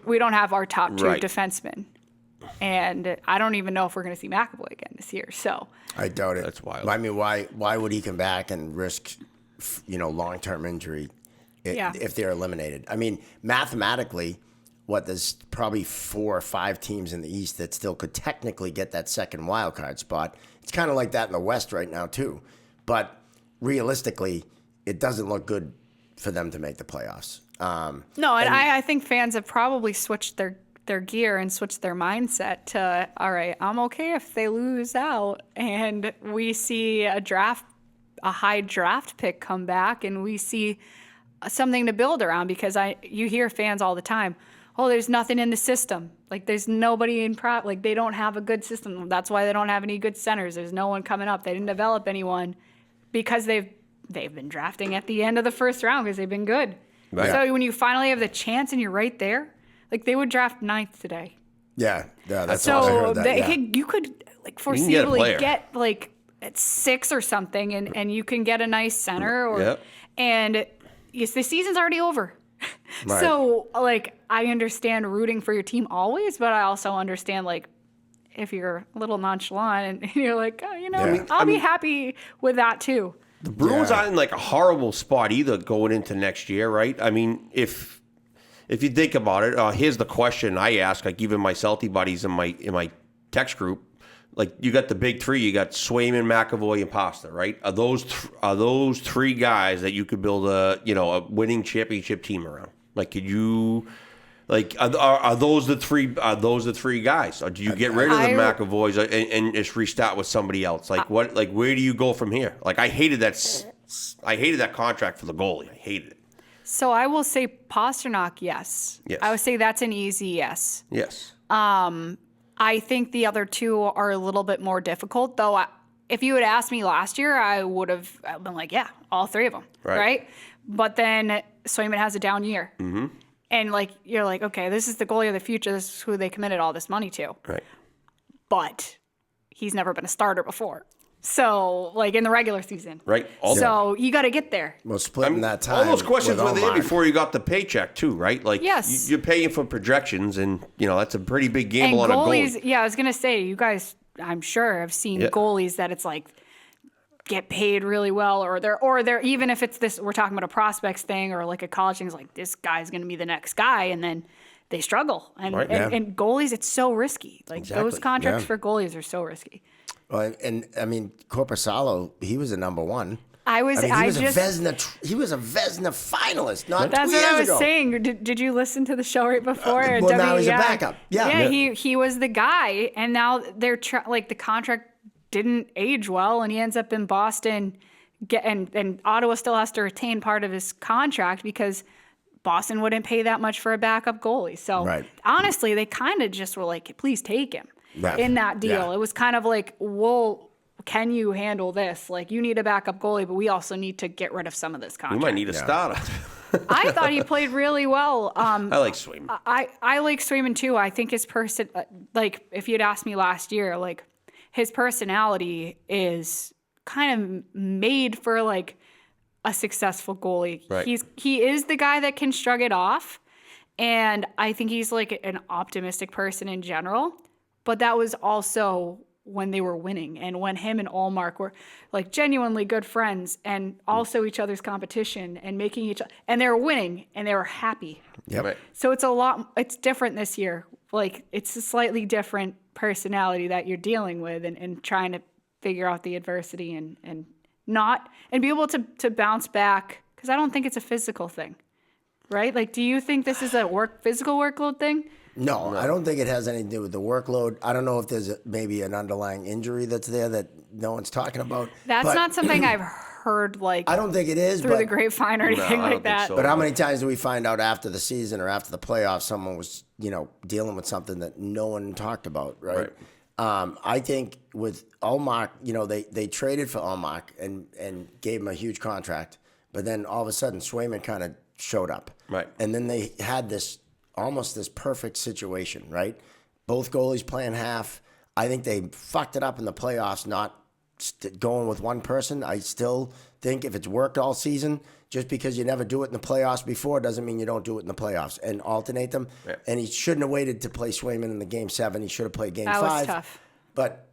we don't have our top 2 defensemen. And I don't even know if we're going to see McAvoy again this year. So I doubt it. That's wild. I mean, why would he come back and risk, long-term injury if they're eliminated? I mean, mathematically, there's probably 4 or 5 teams in the East that still could technically get that second wild card spot. It's kind of like that in the West right now too. But realistically, it doesn't look good for them to make the playoffs. I think fans have probably switched their gear and switch their mindset to, all right, I'm okay if they lose out and we see a high draft pick come back and we see something to build around, because you hear fans all the time, oh, there's nothing in the system. Like, there's nobody like they don't have a good system. That's why they don't have any good centers. There's no one coming up. They didn't develop anyone because they've been drafting at the end of the first round because they've been good. Right. So when you finally have the chance and you're right there, like, they would draft 9th today. Yeah, that's so awesome. I heard that, you could like foreseeably get like at 6 or something, and you can get a nice center, and the season's already over. Right. So like, I understand rooting for your team always, but I also understand like if you're a little nonchalant and you're like, oh, I'll be happy with that too. The Bruins aren't in like a horrible spot either going into next year, right? I mean, if you think about it, here's the question I ask, like even my Celtic buddies in my text group, like you got the big 3, you got Swayman, McAvoy, and Pasta, right? Are those 3 guys that you could build a winning championship team around? Like, could you, like, are those the 3? Are those the 3 guys? Or do you get rid of the McAvoys and just restart with somebody else? Like what? Like, where do you go from here? Like, I hated that contract for the goalie. I hated it. So I will say Pasternak, yes. I would say that's an easy yes. Yes. I think the other 2 are a little bit more difficult, though. If you had asked me last year, I would have been like, yeah, all 3 of them, right? But then Swayman has a down year. Mm-hmm. And like, you're like, okay, this is the goalie of the future. This is who they committed all this money to. Right. But he's never been a starter before. So, like, in the regular season. Right. So, you got to get there. Well, splitting that time. All those questions were there before you got the paycheck, too, right? Like, yes. You're paying for projections, and, that's a pretty big gamble on a goalie. Yeah, I was going to say, you guys, I'm sure, have seen goalies that it's like, get paid really well, or they're even if it's this, we're talking about a prospects thing or like a college thing, it's like, this guy's going to be the next guy, and then they struggle. And goalies, it's so risky. Like, those contracts for goalies are so risky. Well, and I mean, Korpisalo, he was a number 1. He was a Vezina finalist not 2 years ago. That's what I was saying. Did you listen to the show right before? Well, now he's a backup. Yeah, he was the guy, and now they're like the contract didn't age well, and he ends up in Boston. And Ottawa still has to retain part of his contract because Boston wouldn't pay that much for a backup goalie. So honestly, they kind of just were like, please take him. In that deal. It was kind of like, well, can you handle this? Like, you need a backup goalie, but we also need to get rid of some of this contract. We might need a starter. I thought he played really well. I like Swayman. I like Swayman too. I think his like, if you'd asked me last year, like, his personality is kind of made for like a successful goalie. Right. He is the guy that can shrug it off, and I think he's like an optimistic person in general. but that was also when they were winning and when him and Allmark were like genuinely good friends and also each other's competition and making and they were winning and they were happy. Yep. Right. So it's different this year. Like it's a slightly different personality that you're dealing with and trying to figure out the adversity and be able to bounce back. Cause I don't think it's a physical thing, right? Like, do you think this is a physical workload thing? No, I don't think it has anything to do with the workload. I don't know if there's maybe an underlying injury that's there that no one's talking about. That's not something I've heard like I don't think it is. through the grapevine or anything I don't like that. think so. But how many times do we find out after the season or after the playoffs someone was, dealing with something that no one talked about, right? I think with Allmark, they traded for Allmark and gave him a huge contract, but then all of a sudden Swayman kind of showed up. Right. And then they had almost this perfect situation, right? Both goalies playing half. I think they fucked it up in the playoffs, not going with one person. I still think if it's worked all season, just because you never do it in the playoffs before doesn't mean you don't do it in the playoffs and alternate them. Yeah. And he shouldn't have waited to play Swayman in the game 7. He should have played game 5. That was tough. But,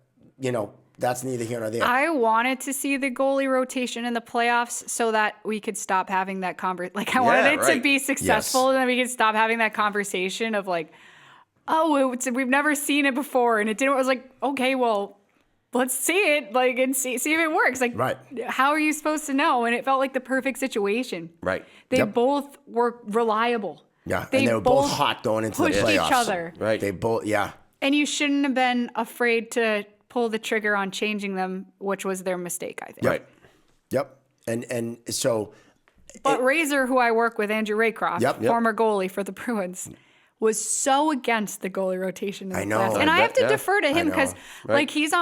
that's neither here nor there. I wanted to see the goalie rotation in the playoffs so that we could stop having that conversation. Like, I wanted it to be successful, and then we could stop having that conversation of like, we've never seen it before, and it didn't. I was like, okay, well, let's see it, like, and see if it works. Like, right. How are you supposed to know? And it felt like the perfect situation. Right. They both were reliable. Yeah, and they were both hot going into the playoffs. Pushed each other. Right. They both, yeah. And you shouldn't have been afraid to pull the trigger on changing them, which was their mistake, I think. Right. Yep. And so. But Razor, who I work with, Andrew Raycroft, former goalie for the Bruins, was so against the goalie rotation. I know. Playoffs. And I have to defer to him because, Right. he's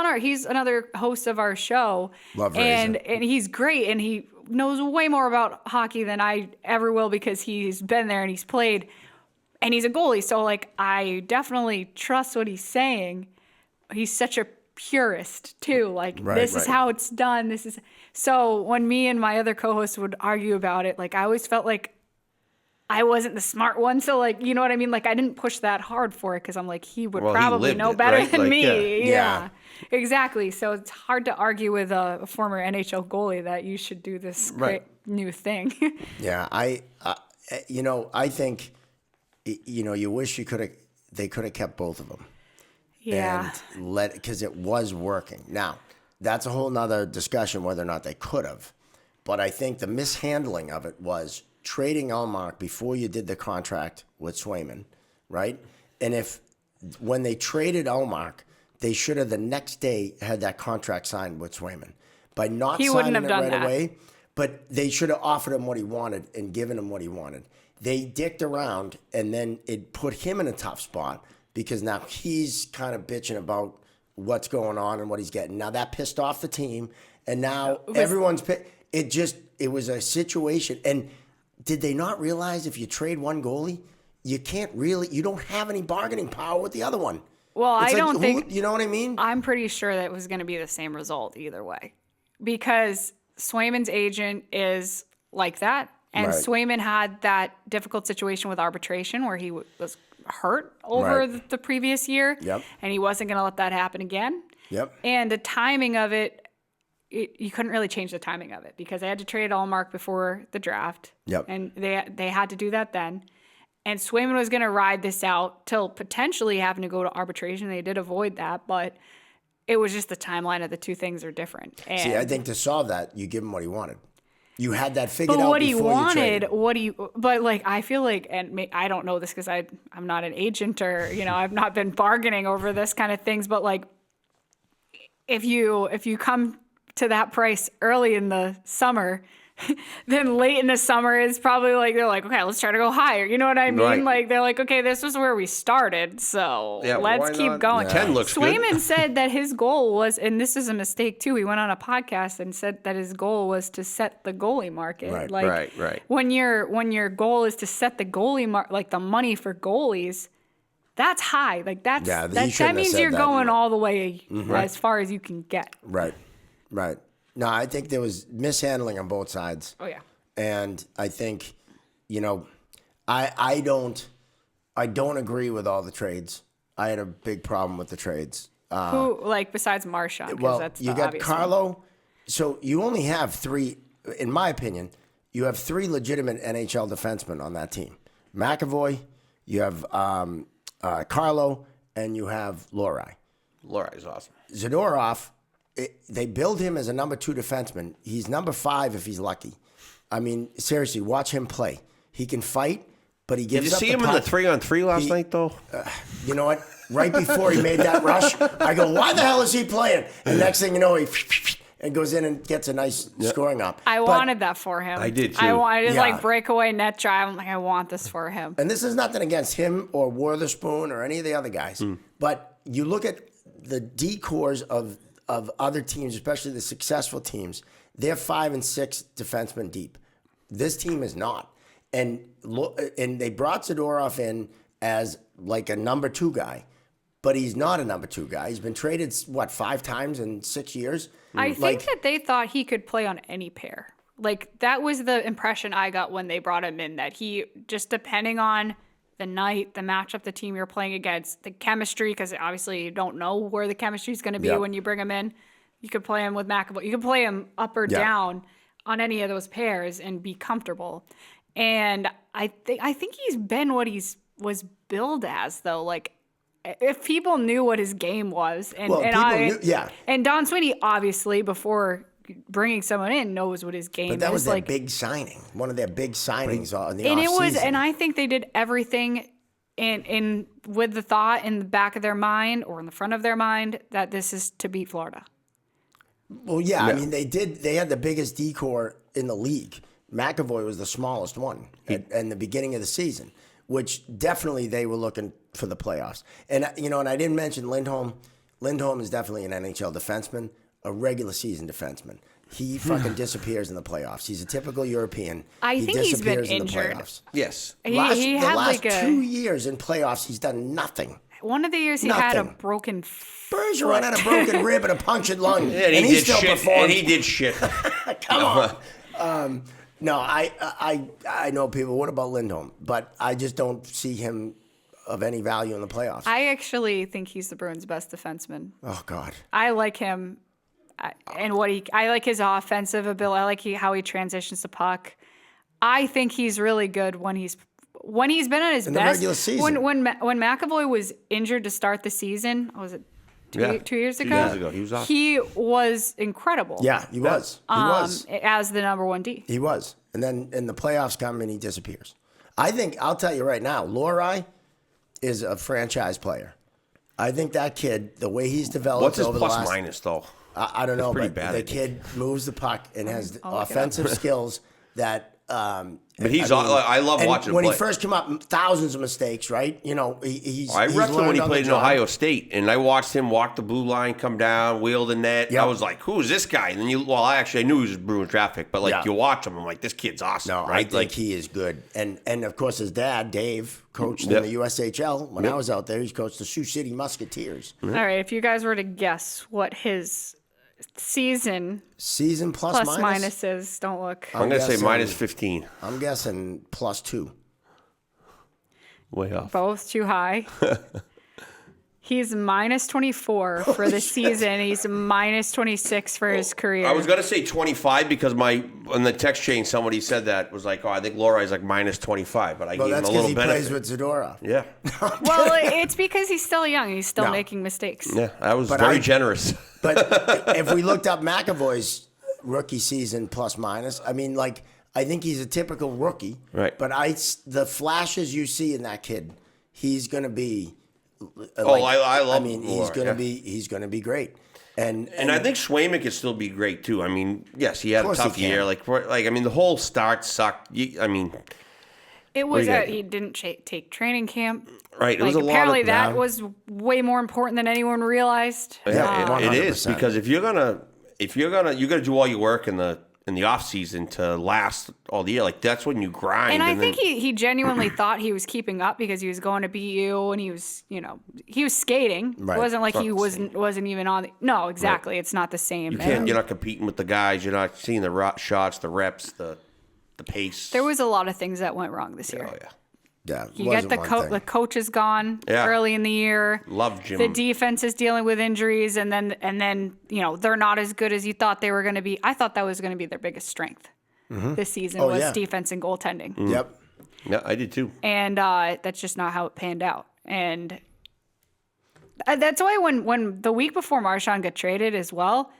another host of our show. Love Razor. And he's great, and he knows way more about hockey than I ever will because he's been there and he's played, and he's a goalie. So, I definitely trust what he's saying. He's such a purist too. This is how it's done. So when me and my other co-hosts would argue about it, I always felt like I wasn't the smart one. So you know what I mean? I didn't push that hard for it because I'm like, he would probably know better than me. Yeah, exactly. So it's hard to argue with a former NHL goalie that you should do this great new thing. Yeah, I think, you wish they could have kept both of them. Yeah. And because it was working. Now, that's a whole nother discussion whether or not they could have. But I think the mishandling of it was trading Allmark before you did the contract with Swayman, right? And when they traded Allmark, they should have the next day had that contract signed with Swayman. By not signing it right away, but they should have offered him what he wanted and given him what he wanted. They dicked around, and then it put him in a tough spot because now he's kind of bitching about what's going on and what he's getting. Now that pissed off the team, and now everyone's pissed. It was a situation. And did they not realize if you trade one goalie, you don't have any bargaining power with the other one? Well, I don't think, you know what I mean? I'm pretty sure that it was going to be the same result either way because Swayman's agent is like that. And Swayman had that difficult situation with arbitration where he was hurt over the previous year. Yep. And he wasn't going to let that happen again. Yep. And the timing of it, you couldn't really change the timing of it because they had to trade Allmark before the draft. Yep. And they had to do that then. And Swayman was going to ride this out till potentially having to go to arbitration. They did avoid that, but it was just the timeline of the two things are different. And See, I think to solve that, you give him what he wanted. You had that figured out what he before wanted, you traded. but I feel like, and I don't know this because I'm not an agent or, I've not been bargaining over this kind of things, but if you come to that price early in the summer, then late in the summer is probably they're like, okay, let's try to go higher. You know what I mean? Right. They're like, okay, this was where we started, so let's keep going. 10 looks good. Swayman said that his goal was, and this is a mistake too, he went on a podcast and said that his goal was to set the goalie market. Right. When your goal is to set the goalie market, the money for goalies, that's high. That means you're going all the way as far as you can get. Right. No, I think there was mishandling on both sides. Oh yeah. And I think, I don't agree with all the trades. I had a big problem with the trades. Who, like, besides Marshawn? 'Cause Well, that's you the got obvious one. Carlo. So you only have three, in my opinion, you have three legitimate NHL defensemen on that team. McAvoy, you have Carlo, and you have Lohrei. Lohrei is awesome. Zadorov, they build him as a number 2 defenseman. He's number 5 if he's lucky. I mean, seriously, watch him play. He can fight, but he gives Did you up see the him in puck. the 3-on-3 last night, though? You know what? Right before he made that rush, I go, why the hell is he playing? And next thing you know, he and goes in and gets a nice scoring up. I wanted that for him. I did, too. I wanted Yeah. like breakaway net drive. I'm like, I want this for him. And this is nothing against him or Witherspoon or any of the other guys. But you look at the decors of other teams, especially the successful teams, they're 5 and 6 defensemen deep. This team is not. And they brought Zadorov in as like a number 2 guy. But he's not a number 2 guy. He's been traded, 5 times in 6 years? I think that they thought he could play on any pair. Like, that was the impression I got when they brought him in, that he, just depending on the night, the matchup, the team you're playing against, the chemistry, because obviously you don't know where the chemistry is going to be when you bring him in. You could play him with McAvoy. You could play him up or down on any of those pairs and be comfortable. And I think he's been what was billed as, though. Like, if people knew what his game was, and Don Sweeney obviously before bringing someone in knows what his game is. But that was their like big signing, one of their big signings in the and offseason. it was, and I think they did everything in with the thought in the back of their mind or in the front of their mind that this is to beat Florida. Well, yeah, I mean, they did. They had the biggest decor in the league. McAvoy was the smallest one in the beginning of the season, which definitely they were looking for the playoffs. And, you know, and I didn't mention Lindholm. Lindholm is definitely an NHL defenseman, a regular season defenseman. He fucking disappears in the playoffs. He's a typical European. I think he's been disappears in the injured. playoffs. Yes. He The had last like 2 years in playoffs, he's done nothing. one of the years he had a Nothing. broken Bergeron had a broken rib and a punctured lung, Yeah, and he he did still shit. performed. And he did shit. Come on. No, I know people. What about Lindholm? But I just don't see him of any value in the playoffs. I actually think he's the Bruins' best defenseman. Oh God. I like him, and I like his offensive ability. I like how he transitions the puck. I think he's really good when he's been at his In the best. regular season. When McAvoy was injured to start the season, was it 2 years ago? 2 years ago, he was awesome. He was incredible. Yeah, he was. He was. As the number 1 D. He was. And then in the playoffs come and he disappears. I think, I'll tell you right now, Lohrei is a franchise player. I think that kid, the way he's developed What's his over plus the last... minus, though? I don't know, pretty but bad, the I think. kid moves the puck and has I'll look it offensive skills that... But he's I love and watching him when play. he first came up, thousands of mistakes, right? You know, he's I repped him when learned he on the played in job. Ohio State, and I watched him walk the blue line, come down, wheel the net. Yep. I was like, "Who is this guy?" And then I knew he was Bruin traffic, but Yeah. you watch him, I'm like, "This kid's awesome." No, right? I think he is good. And of course, his dad, Dave, coached in the USHL. When I was out there, he coached the Sioux City Musketeers. All right, if you guys were to guess what his season Plus minus is, don't look. I'm going to say guessing- minus 15. I'm guessing +2. Way off. Both too high. He's minus 24 for the season. He's minus 26 for his career. I was going to say 25 because on the text chain, somebody said that was like, "Oh, I think Lohrai's like minus 25," but I Well, gave him that's a because little he plays benefit. with Zadorov. Yeah, Well, it's because he's still young. He's still No. making mistakes. yeah, I was But very generous. But if we looked up McAvoy's rookie season plus minus, I mean, like, I think he's a typical rookie. Right. But the flashes you see in that kid, he's going to be. I love. I mean, he's Lohrei, going to yeah. be going to be great. And I think Swayman could still be great too. I mean, yes, he had a course he tough can. year. Like I mean, the whole start sucked. I mean, It was do you got? he didn't take training camp. right? It was a lot apparently of that was way more important than anyone realized. Yeah, it is 100%. because if you're gonna you got to do all your work in the off season to last all the year. Like that's when you grind. And I then- think he genuinely thought he was keeping up because he was going to BU and he was skating. Right. It wasn't like It's he not the wasn't even on the. No, exactly. It's not the same. you can't. And You're not competing with the guys. You're not seeing the shots, the reps, the pace. there was a lot of things that went wrong this year. Oh yeah. Yeah, You get the coach is gone early in the year. Love Jim. The defense is dealing with injuries, and then they're not as good as you thought they were going to be. I thought that was going to be their biggest strength this season was defense and goaltending. Yep. Yeah, I did too. And that's just not how it panned out. And that's why when the week before Marchand got traded as well,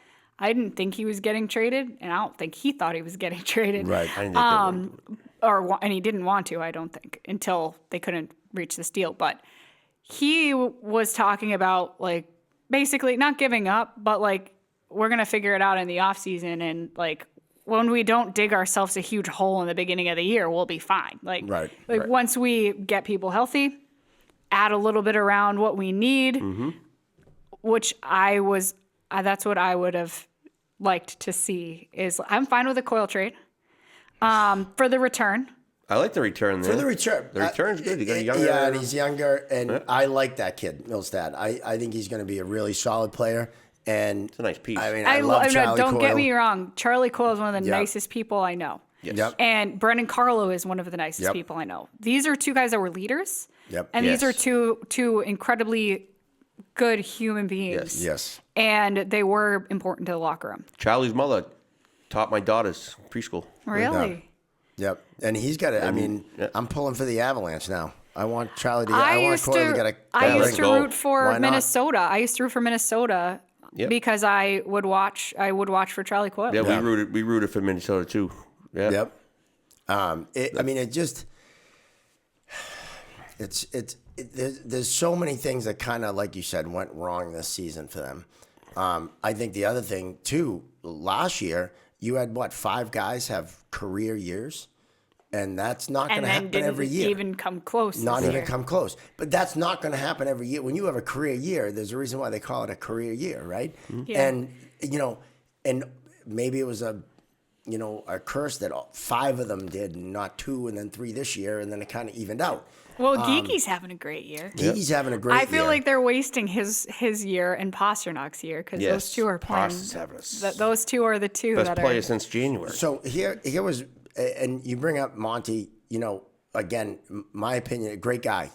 I didn't think he was getting traded, and I don't think he thought he was getting traded. Right. I didn't think And he didn't want to, I don't think, until they couldn't reach this deal. But he was talking about, like, basically not giving up, but, like, we're going to figure it out in the offseason. And, like, when we don't dig ourselves a huge hole in the beginning of the year, we'll be fine. Like, once we get people healthy, add a little bit around what we need, which that's what I would have liked to see. Is I'm fine with a Coyle trade. For the return. I like the return there. For the return. The return's good. You got a younger. Yeah, and he's younger, and I like that kid, Milstad. I think he's going to be a really solid player. And it's a nice piece. I mean, I love Charlie Don't Coyle. get me wrong. Charlie Coyle is one of the nicest people I know. Yes. Yep. And Brendan Carlo is one of the nicest people I know. These are two guys that were leaders. Yep. And these are two incredibly good human beings. Yes. And they were important to the locker room. Charlie's mother taught my daughters preschool. Really? Yep. And he's got it. I mean, I'm pulling for the Avalanche now. I want Charlie to get. I want Coyle to get a. I used to root for Why not? Minnesota. I used to root for Minnesota because I would watch for Charlie Coyle. Yeah, we rooted for Minnesota too. Yeah. Yep. I mean, it just. There's so many things that kind of, like you said, went wrong this season for them. I think the other thing too, last year you had 5 guys have career years, and that's not going to happen every year. Even come close. Not even come close. But that's not going to happen every year. When you have a career year, there's a reason why they call it a career year, right? Yeah. And and maybe it was a curse that 5 of them did, and not 2, and then 3 this year, and then it kind of evened out. Well, Geeky's having a great year. Geeky's having a great year. I feel like they're wasting his year and Pasternak's year because those two are playing. Those two are the two best that player are. since January. So here was, and you bring up Monty. Again, my opinion, a great guy.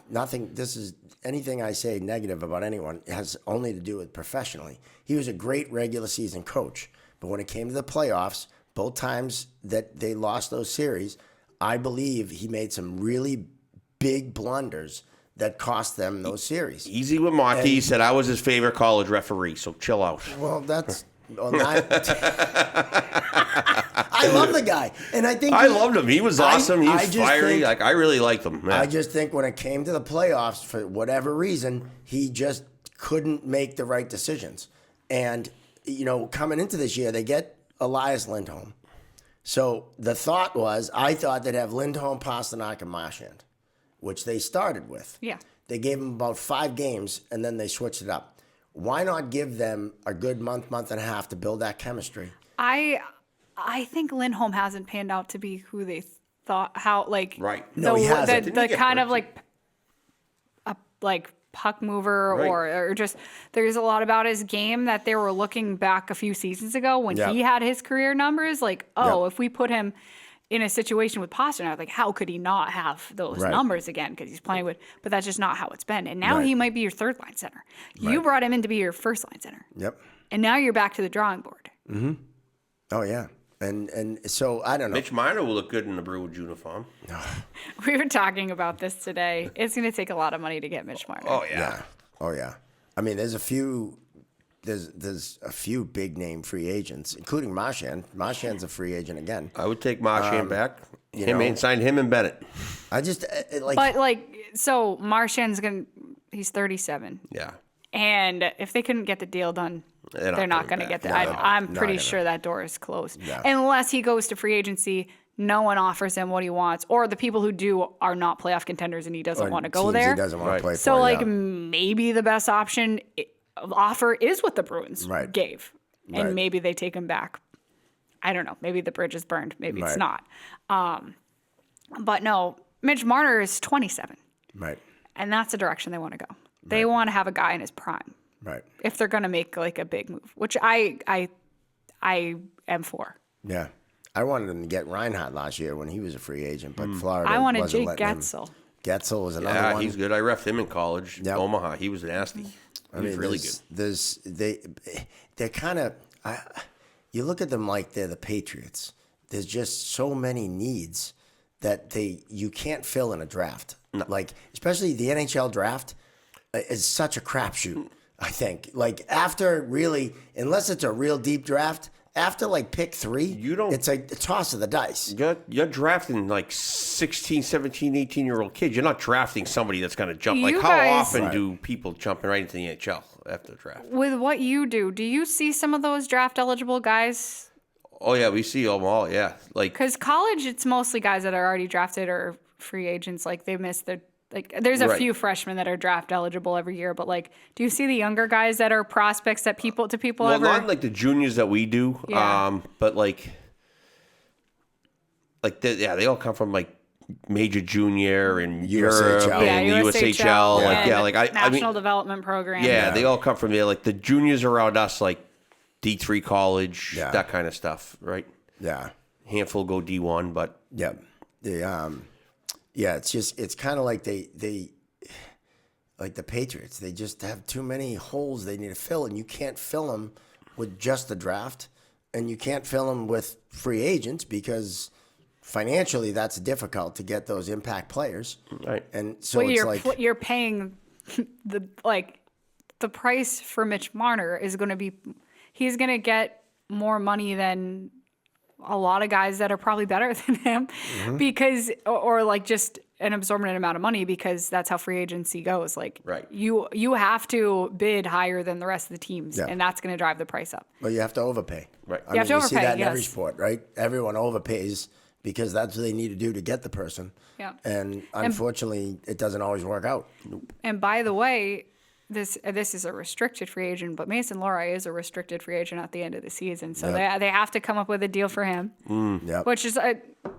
Anything I say negative about anyone has only to do with professionally. He was a great regular season coach, but when it came to the playoffs, both times that they lost those series, I believe he made some really big blunders that cost them those series. Easy with Monty. He said I was his favorite college referee, so chill out. Well, that's... I love the guy, and I think I loved him. He was awesome. He was fiery. I really liked him. Man. I just think when it came to the playoffs, for whatever reason, he just couldn't make the right decisions. And coming into this year, they get Elias Lindholm. So the thought was, I thought they'd have Lindholm, Pasternak, and Marchand, which they started with. Yeah. They gave them about 5 games, and then they switched it up. Why not give them a good month and a half to build that chemistry? I think Lindholm hasn't panned out to be who they thought. Right. No, he hasn't. The kind of puck mover or just there's a lot about his game that they were looking back a few seasons ago when he had his career numbers. If we put him in a situation with Pasternak, how could he not have those numbers again? Because he's playing with, but that's just not how it's been. And now he might be your 3rd line center. You brought him in to be your 1st line center. Yep. And now you're back to the drawing board. Mm-hmm. Oh yeah. And so I don't know. Mitch Marner will look good in the Bruins uniform. We were talking about this today. It's going to take a lot of money to get Mitch Marner. Oh yeah. Oh yeah. I mean, there's a few big name free agents, including Marchand. Marchand's a free agent again. I would take Marchand back. Signed him and Bennett. I just so Marchand's he's 37. Yeah. And if they couldn't get the deal done, they're not going to get that. I'm pretty sure that door is closed. Yeah. Unless he goes to free agency, no one offers him what he wants, or the people who do are not playoff contenders and he doesn't want to go there. He doesn't want to play so for, maybe the best offer is what the Bruins gave. And maybe they take him back. I don't know. Maybe the bridge is burned. Maybe it's not. But no, Mitch Marner is 27. Right. And that's the direction they want to go. They want to have a guy in his prime. Right. If they're going to make a big move, which I am for. Yeah. I wanted them to get Reinhardt last year when he was a free agent, but Florida I wanted wasn't Jake letting Getzel. Getzel was another Yeah, one. he's good. I reffed him in college. Yep. Omaha. He was nasty. I mean, really good. They're kind of. You look at them like they're the Patriots. There's just so many needs that you can't fill in a draft. No. Like, especially the NHL draft is such a crapshoot. I think, like, after really, unless it's a real deep draft, after like pick 3, it's a toss of the dice. You're drafting like 16, 17, 18-year-old kids. You're not drafting somebody that's going to jump. You like, how guys- often do people jumping right into the NHL after the draft? With what you do you see some of those draft eligible guys? Oh, yeah, we see them all, yeah. Like, Because college, it's mostly guys that are already drafted or free agents. Like, they missed their. Like, there's a Right. few freshmen that are draft eligible every year, but like, do you see the younger guys that are prospects that people well, ever? not like the juniors that we do, Yeah. but they all come from like major junior and USHL. Europe and the USHL. and I mean, National Development Program. yeah, they all come from there. Like the juniors around us, like D3 college, that kind of stuff, right? Yeah. Handful go D1, but Yeah. It's kind of like they like the Patriots. They just have too many holes they need to fill, and you can't fill them with just the draft, and you can't fill them with free agents because financially that's difficult to get those impact players. Right. And so Well, it's you're paying the price for Mitch Marner is going to be, he's going to get more money than a lot of guys that are probably better than him because, or like just an absorbent amount of money because that's how free agency goes. Like, Right. you have to bid higher than the rest of the teams, and that's going to drive the price up. Well, you have to overpay. Right. I have mean, to you see overpay, that in every yes. sport, right? Everyone overpays because that's what they need to do to get the person. Yeah. And unfortunately, it doesn't always work out. And by the way, this is a restricted free agent, but Mason Lohrei is a restricted free agent at the end of the season, so they have to come up with a deal for him, Yep. which is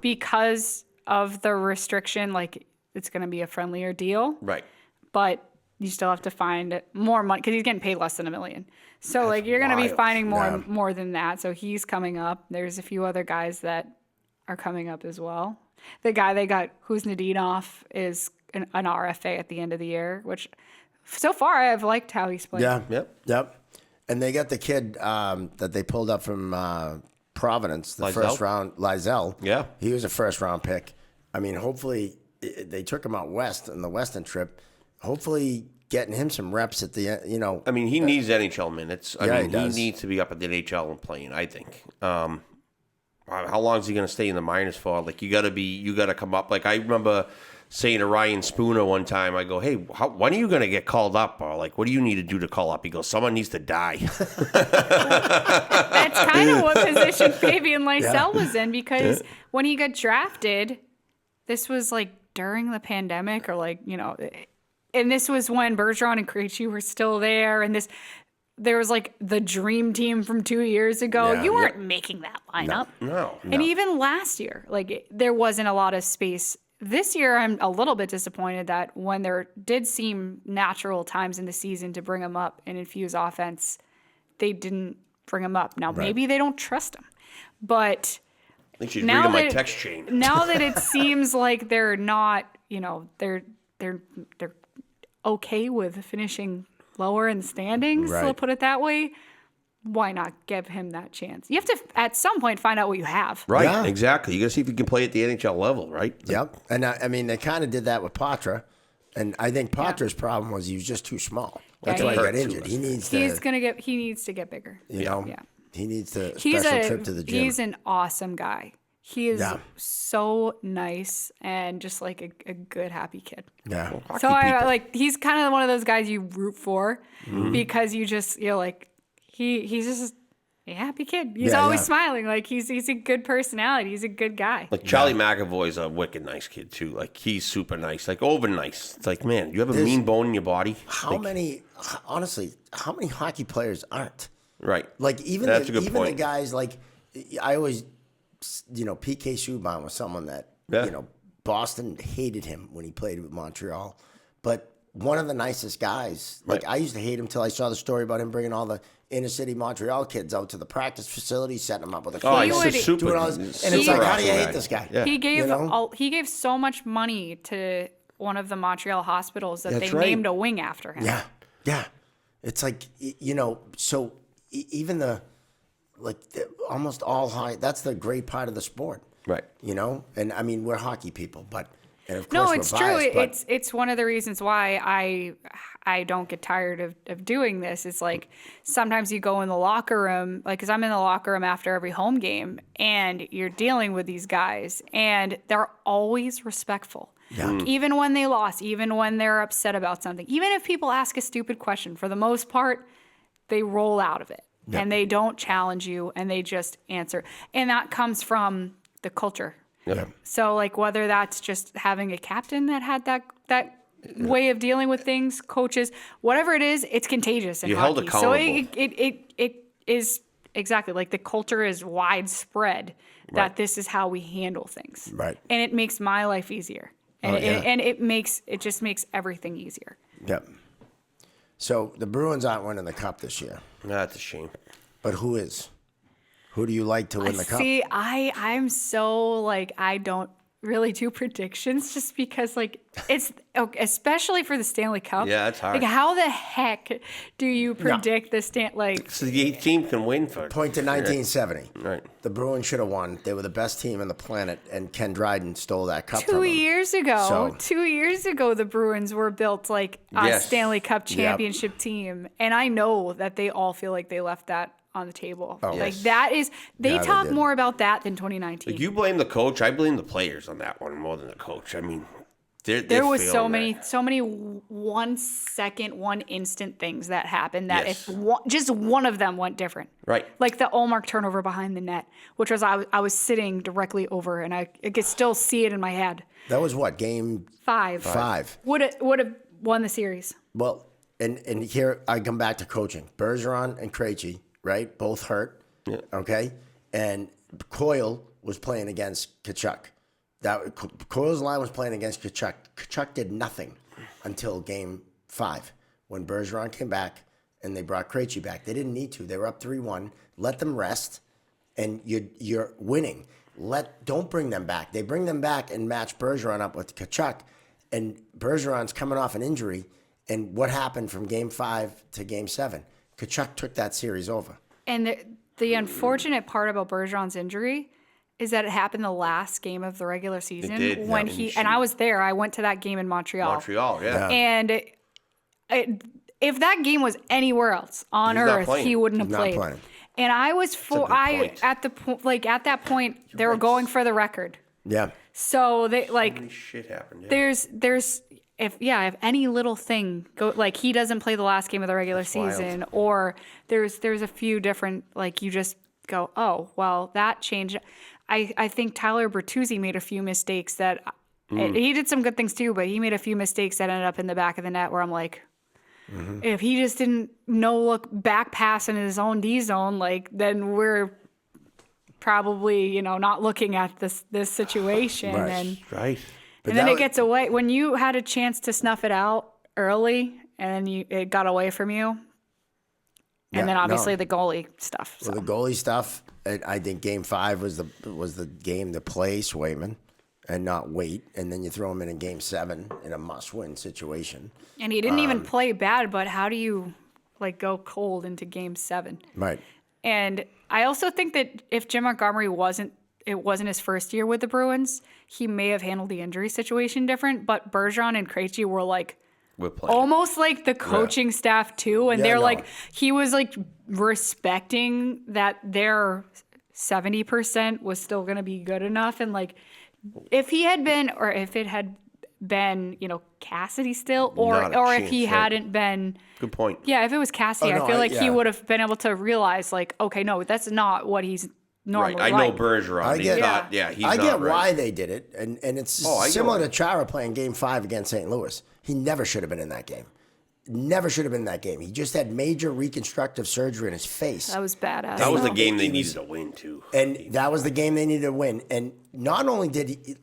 because of the restriction. Like, it's going to be a friendlier deal, right. but you still have to find more money because he's getting paid less than $1 million. So like you're going to be wild. finding Yeah. more than that. So he's coming up. There's a few other guys that are coming up as well. The guy they got, who's Nadinov, is an RFA at the end of the year, which so far I've liked how he's played. Yeah. Yep. And they got the kid that they pulled up from Providence, the Lizell? first round, Lizell. Yeah. He was a first round pick. I mean, hopefully they took him out west on the Western trip. Hopefully getting him some reps at the end, I mean, he needs NHL minutes. I Yeah, mean, he does. needs to be up at the NHL and playing, I think. How long is he going to stay in the minors for? Like, you got to come up. Like, I remember saying to Ryan Spooner one time, I go, hey, when are you going to get called up? Or, like, what do you need to do to call up? He goes, someone needs to die. That's kind of what position Fabian Lysell was in because when he got drafted, this was like during the pandemic or like, and this was when Bergeron and Krejci were still there. And there was like the dream team from 2 years ago. Yeah. You weren't making that lineup. No. And even last year, like there wasn't a lot of space. This year, I'm a little bit disappointed that when there did seem natural times in the season to bring him up and infuse offense, they didn't bring him up. Now, maybe they don't trust him, but I think she's now reading my that- text chain. now that it seems like they're not, they're okay with finishing lower in the standings, Right. let's put it that way. Why not give him that chance? You have to, at some point, find out what you have. Right, Yeah. exactly. You got to see if you can play at the NHL level, right? Yep. And I mean, they kind of did that with Patra. And I think Patra's problem was he was just too small. That's Yeah, why he he- got injured. He needs to, He needs to get bigger. Yeah. He needs a He's special trip to the gym. He's an awesome guy. He is Yeah. so nice and just like a good, happy kid. Yeah. So he's kind of one of those guys you root for because you're like, he's just a happy kid. He's Yeah, always yeah. smiling. Like he's a good personality. He's a good guy. Like Charlie McAvoy's a wicked nice kid too. Like he's super nice, like over nice. It's like, man, you have a mean bone in your body. How many hockey players aren't? Right. Like even That's a good the point. guys like I always, PK Subban was someone that Boston hated him when he played with Montreal, but one of the nicest guys. Like Right. I used to hate him till I saw the story about him bringing all the inner city Montreal kids out to the practice facility, setting them up with a Oh, cake, he's would- just super. doing all this, and it's super like, how do you awesome hate guy. this guy? Yeah. He gave You know? he gave so much money to one of the Montreal hospitals that That's they right. named a wing after him. Yeah, yeah. It's like, so even almost all high. That's the great part of the sport, Right. And I mean, we're hockey people, and of course No, we're it's biased, true. but It's one of the reasons why I don't get tired of doing this. It's like sometimes you go in the locker room, like, because I'm in the locker room after every home game, and you're dealing with these guys, and they're always respectful. Yeah. Even when they lost, even when they're upset about something, even if people ask a stupid question, for the most part, they roll out of it and they don't challenge you and they just answer. And that comes from the culture. Yeah. So, like, whether that's just having a captain that had that way of dealing with things, coaches, whatever it is, it's contagious in You're hockey. held accountable. So it is exactly like the culture is widespread that this is how we handle things. Right. And it makes my life easier. And, and it just makes everything easier. Yep. So the Bruins aren't winning the cup this year, That's a shame. but who is? Who do you like to win the cup? See, I'm so like, I don't really do predictions just because, like, it's especially for the Stanley Cup. Yeah, it's hard. Like, how the heck do you predict the like? So the team can win for Point to 1970. Right. The Bruins should have won. They were the best team on the planet, and Ken Dryden stole that cup from 2 them. years ago, So- 2 years ago, the Bruins were built like a Yes. Stanley Cup championship team, and I know that they all feel like they left that on the table. Like Yes. that is, they Yeah, they talk did. more about that than 2019. Like, you blame the coach. I blame the players on that one more than the coach. I mean, There was so many. many 1 second, 1 instant things that happened that Yes. if just one of them went different. Right. Like the Ullmark turnover behind the net, which was I was sitting directly over, and I could still see it in my head. That was what, game 5? Would have won the series. Well, and here I come back to coaching. Bergeron and Krejci, right? Both hurt. Yeah. Okay? And Coyle was playing against Tkachuk. Coyle's line was playing against Tkachuk. Tkachuk did nothing until game 5 when Bergeron came back and they brought Krejci back. They didn't need to. They were up 3-1. Let them rest, and you're winning. Don't bring them back. They bring them back and match Bergeron up with Tkachuk, and Bergeron's coming off an injury. And what happened from game 5 to game 7? Tkachuk took that series over. And the unfortunate part about Bergeron's injury is that it happened the last game of the regular season did, when yeah. and I was there. I went to that game in Montreal. Yeah. And if that game was anywhere else on He's not Earth, playing. he wouldn't have Not played. playing. And I was good point. at that point they were going for the record. Yeah. So they Holy shit happened. Yeah. there's if any little thing like he doesn't play the last game of the regular season, wild. or there's a few different, like, you just go, oh well, that changed. I think Tyler Bertuzzi made a few mistakes that he did some good things too, but he made a few mistakes that ended up in the back of the net where I'm like, if he just didn't look back pass in his own D zone, like, then we're probably not looking at this situation. Right. And Right. and then that it gets away when you had a chance to snuff it out early, and then it got away from you. Yeah, And then obviously no. the goalie stuff. So. Well, the goalie stuff, I think game 5 was the game to play Swayman and not wait. And then you throw him in game 7 in a must-win situation. And he didn't even play bad, but how do you go cold into game 7? Right. And I also think that if Jim Montgomery wasn't his first year with the Bruins, he may have handled the injury situation different. But Bergeron and Krejci were We're playing. almost like the coaching staff too, and Yeah, they're no. he was respecting that their 70% was still going to be good enough, and if he had been, or if it had been Cassidy still, Not a or if chance, he right. hadn't been. Good point. Yeah, if it was Cassidy, Oh, no, I feel like he yeah. would have been able to realize, okay, no, that's not what he's normally Right. I know like. Bergeron. I He's get- not. Yeah. He's I not get right. why they did it, and it's I get similar why. to Chara playing game 5 against St. Louis. He never should have been in that game. Never should have been in that game. He just had major reconstructive surgery in his face. That was badass. That was the though. game they He was- needed to win too. And that was the game they needed to win. And not only did he,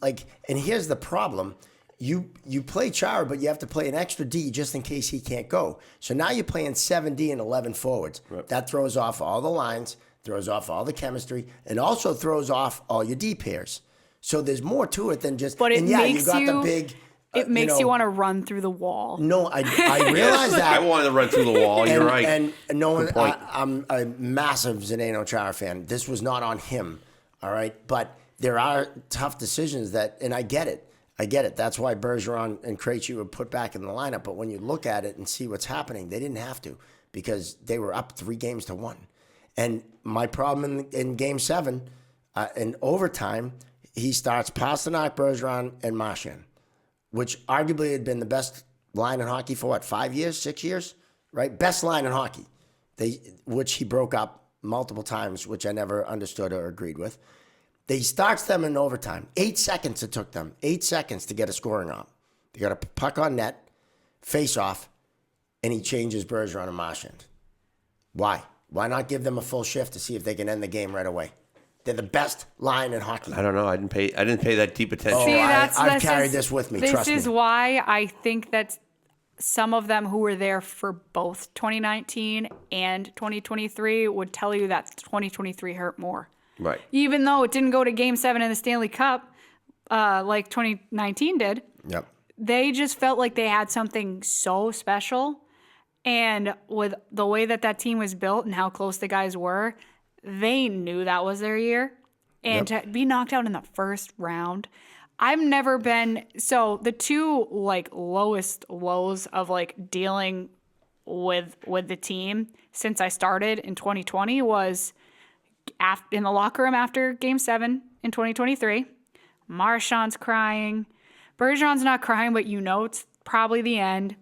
and here's the problem. You play Chara, but you have to play an extra D just in case he can't go. So now you're playing 7D and 11 forwards. Right. That throws off all the lines, throws off all the chemistry, and also throws off all your D pairs. So there's more to it than just, But it and yeah, makes you got the you- big It makes you want to run through the wall. No, I realize that. I wanted to run through the wall. You're right. And no one, point. I'm a massive Zdeno Chara fan. This was not on him, all right? But there are tough decisions and I get it. That's why Bergeron and Krejci were put back in the lineup. But when you look at it and see what's happening, they didn't have to because they were up 3-1. And my problem in Game 7, in overtime, he starts Pastrnak, Bergeron, and Marchand, which arguably had been the best line in hockey for 5 years, 6 years, right? Best line in hockey, which he broke up multiple times, which I never understood or agreed with. He starts them in overtime. 8 seconds it took them. 8 seconds to get a scoring on. They got a puck on net, face off, and he changes Bergeron and Marchand. Why? Why not give them a full shift to see if they can end the game right away? They're the best line in hockey. I don't know. I didn't pay that deep attention. See, I've carried this with me. Trust me. This is why I think that some of them who were there for both 2019 and 2023 would tell you that 2023 hurt more. Right. Even though it didn't go to Game 7 in the Stanley Cup like 2019 did. Yep. They just felt like they had something so special. And with the way that team was built and how close the guys were, they knew that was their year. And to be knocked out in the first round, I've never been – so the two, lowest lows of, dealing with the team since I started in 2020 was in the locker room after Game 7 in 2023. Marchand's crying. Bergeron's not crying, but it's probably the end.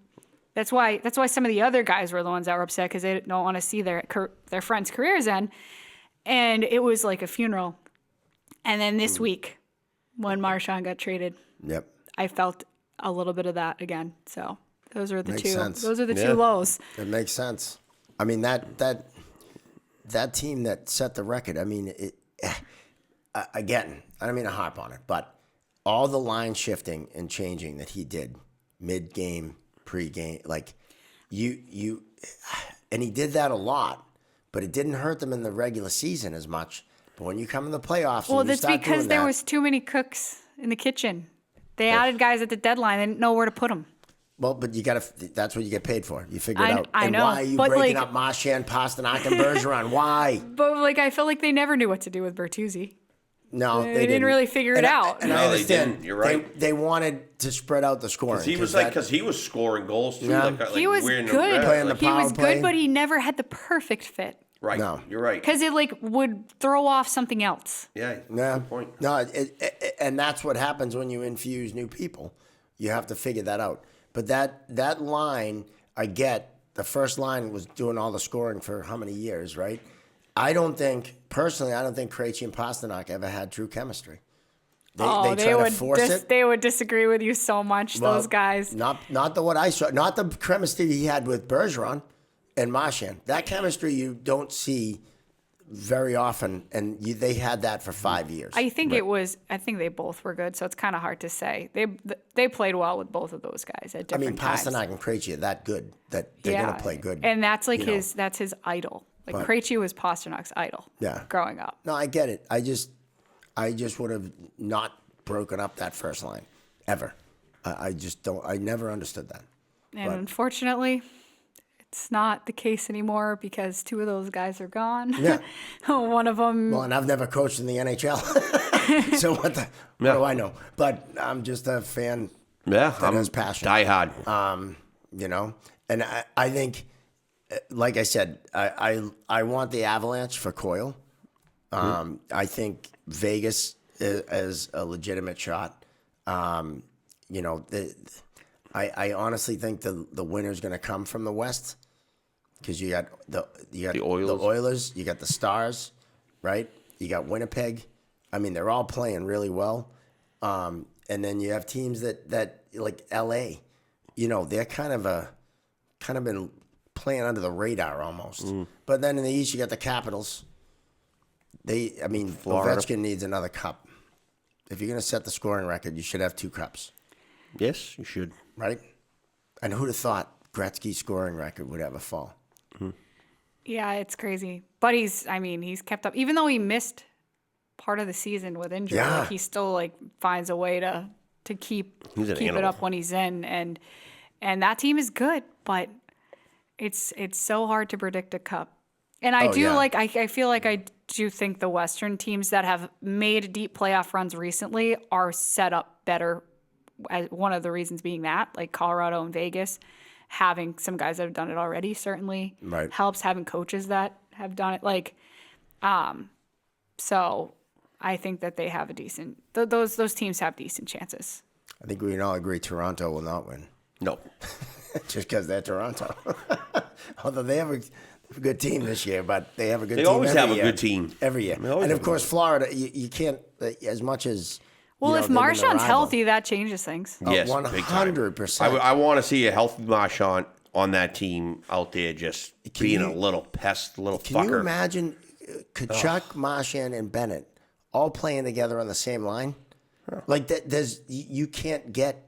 That's why some of the other guys were the ones that were upset because they don't want to see their friends' careers end. And it was like a funeral. And then this week, when Marchand got traded, I felt a little bit of that again. So those are the Makes two. sense. Those are the two lows. It makes sense. I mean that team that set the record. I mean, again, I don't mean to harp on it, but all the line shifting and changing that he did mid-game, pre-game, and he did that a lot. But it didn't hurt them in the regular season as much. But when you come in the playoffs, well, that's because there was too many cooks in the kitchen. They added guys at the deadline. They didn't know where to put them. Well, but that's what you get paid for. You figure it out. I know. Why are you breaking up Marchand, Pastrnak, and Bergeron? Why? But I feel like they never knew what to do with Bertuzzi. No, they didn't really figure it out. And I understand. They didn't. You're right. They wanted to spread out the scoring. Because he was scoring goals too. Yeah. He was good. He was good, but he never had the perfect fit. Right. No. You're right. Because it would throw off something else. Yeah. Good point. No, and that's what happens when you infuse new people. You have to figure that out. But that line, I get, the first line was doing all the scoring for how many years, right? Personally, I don't think Krejci and Pastrnak ever had true chemistry. They try to force it. They would disagree with you so much, those guys. Not what I saw. Not the chemistry he had with Bergeron and Marchand. That chemistry you don't see very often, and they had that for 5 years. I think they both were good, so it's kind of hard to say. They played well with both of those guys at different times. Pastrnak and Krejci are that good that they're going to play good. And that's that's his idol. Krejci was Pasternak's idol. Yeah. Growing up. No, I get it. I just would have not broken up that first line ever. I just don't. I never understood that. And unfortunately, it's not the case anymore because two of those guys are gone. Yeah. One of them. Well, and I've never coached in the NHL, so what do I know? But I'm just a fan. Yeah, that has passion. Die hard. And I think, like I said, I want the Avalanche for Coyle. I think Vegas is a legitimate shot. I honestly think the winner's going to come from the West because you got the Oilers, you got the Stars, right? You got Winnipeg. I mean, they're all playing really well. And then you have teams that like LA, they're kind of been playing under the radar almost. But then in the East, you got the Capitals. Ovechkin needs another cup. If you're going to set the scoring record, you should have 2 cups. Yes, you should. Right? And who'd have thought Gretzky's scoring record would ever fall? Yeah, it's crazy. But he's kept up. Even though he missed part of the season with injury, he still finds a way to to keep He's an it animal. up when he's in, and that team is good, but it's so hard to predict a cup. And I I feel like I do think the Western teams that have made deep playoff runs recently are set up better. One of the reasons being that, like Colorado and Vegas, having some guys that have done it already certainly helps. Having coaches that have done it, so I think that they have a decent. Those teams have decent chances. I think we can all agree Toronto will not win. No. Just because they're Toronto. Although they have a good team this year, but they have a good They team always every have a year. good team. Every year. And, of course, Florida, you can't, as much as... Well, if they've been the Marshawn's rival. healthy, that changes things. Yes, 100%. I want to see a healthy Marchand on that team out there just being a little pest, little fucker. Can you imagine Kachuk, Marchand, and Bennett all playing together on the same line? Like, you can't get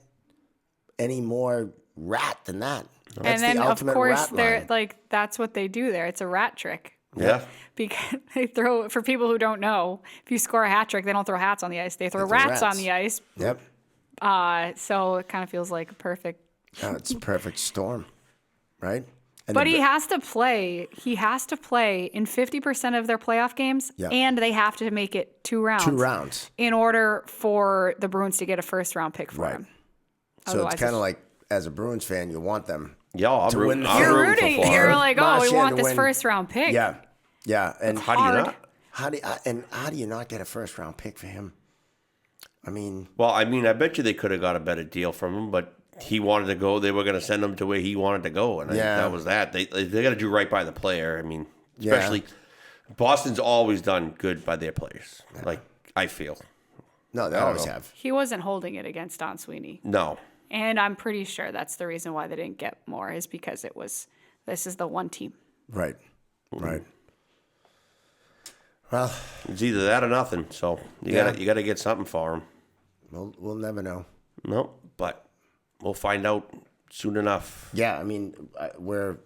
any more rat than that. That's And then, the of ultimate course, rat they're line. like that's what they do there. It's a rat trick. Yeah. Because they throw, for people who don't know, if you score a hat trick, they don't throw hats on the ice. They throw rats on the ice. Yep. So it kind of feels like a perfect. Oh, it's a perfect storm, right? And But he has to play. He has to play in 50% of their playoff games, and they have to make it 2 rounds. 2 rounds. In order for the Bruins to get a first-round pick for him. So Otherwise, it's kind of like, as a Bruins fan, you want them. Yeah, I'm rooting. You're I'm rooting rooting. for Florida. You're like, oh, we Marchand want to this win. first-round pick. Yeah. Yeah. And How do you not? how do you not get a first-round pick for him? I mean... Well, I bet you they could have got a better deal from him, but he wanted to go. They were going to send him to where he wanted to go, and I think that was that. They got to do right by the player. I mean, especially Boston's always done good by their players. Yeah. Like, I feel. No, they always have. He wasn't holding it against Don Sweeney. No. And I'm pretty sure that's the reason why they didn't get more is because this is the one team. Right. Right. Well, it's either that or nothing. So you gotta get something for him. We'll never know. No, but we'll find out soon enough. Yeah, I mean, we're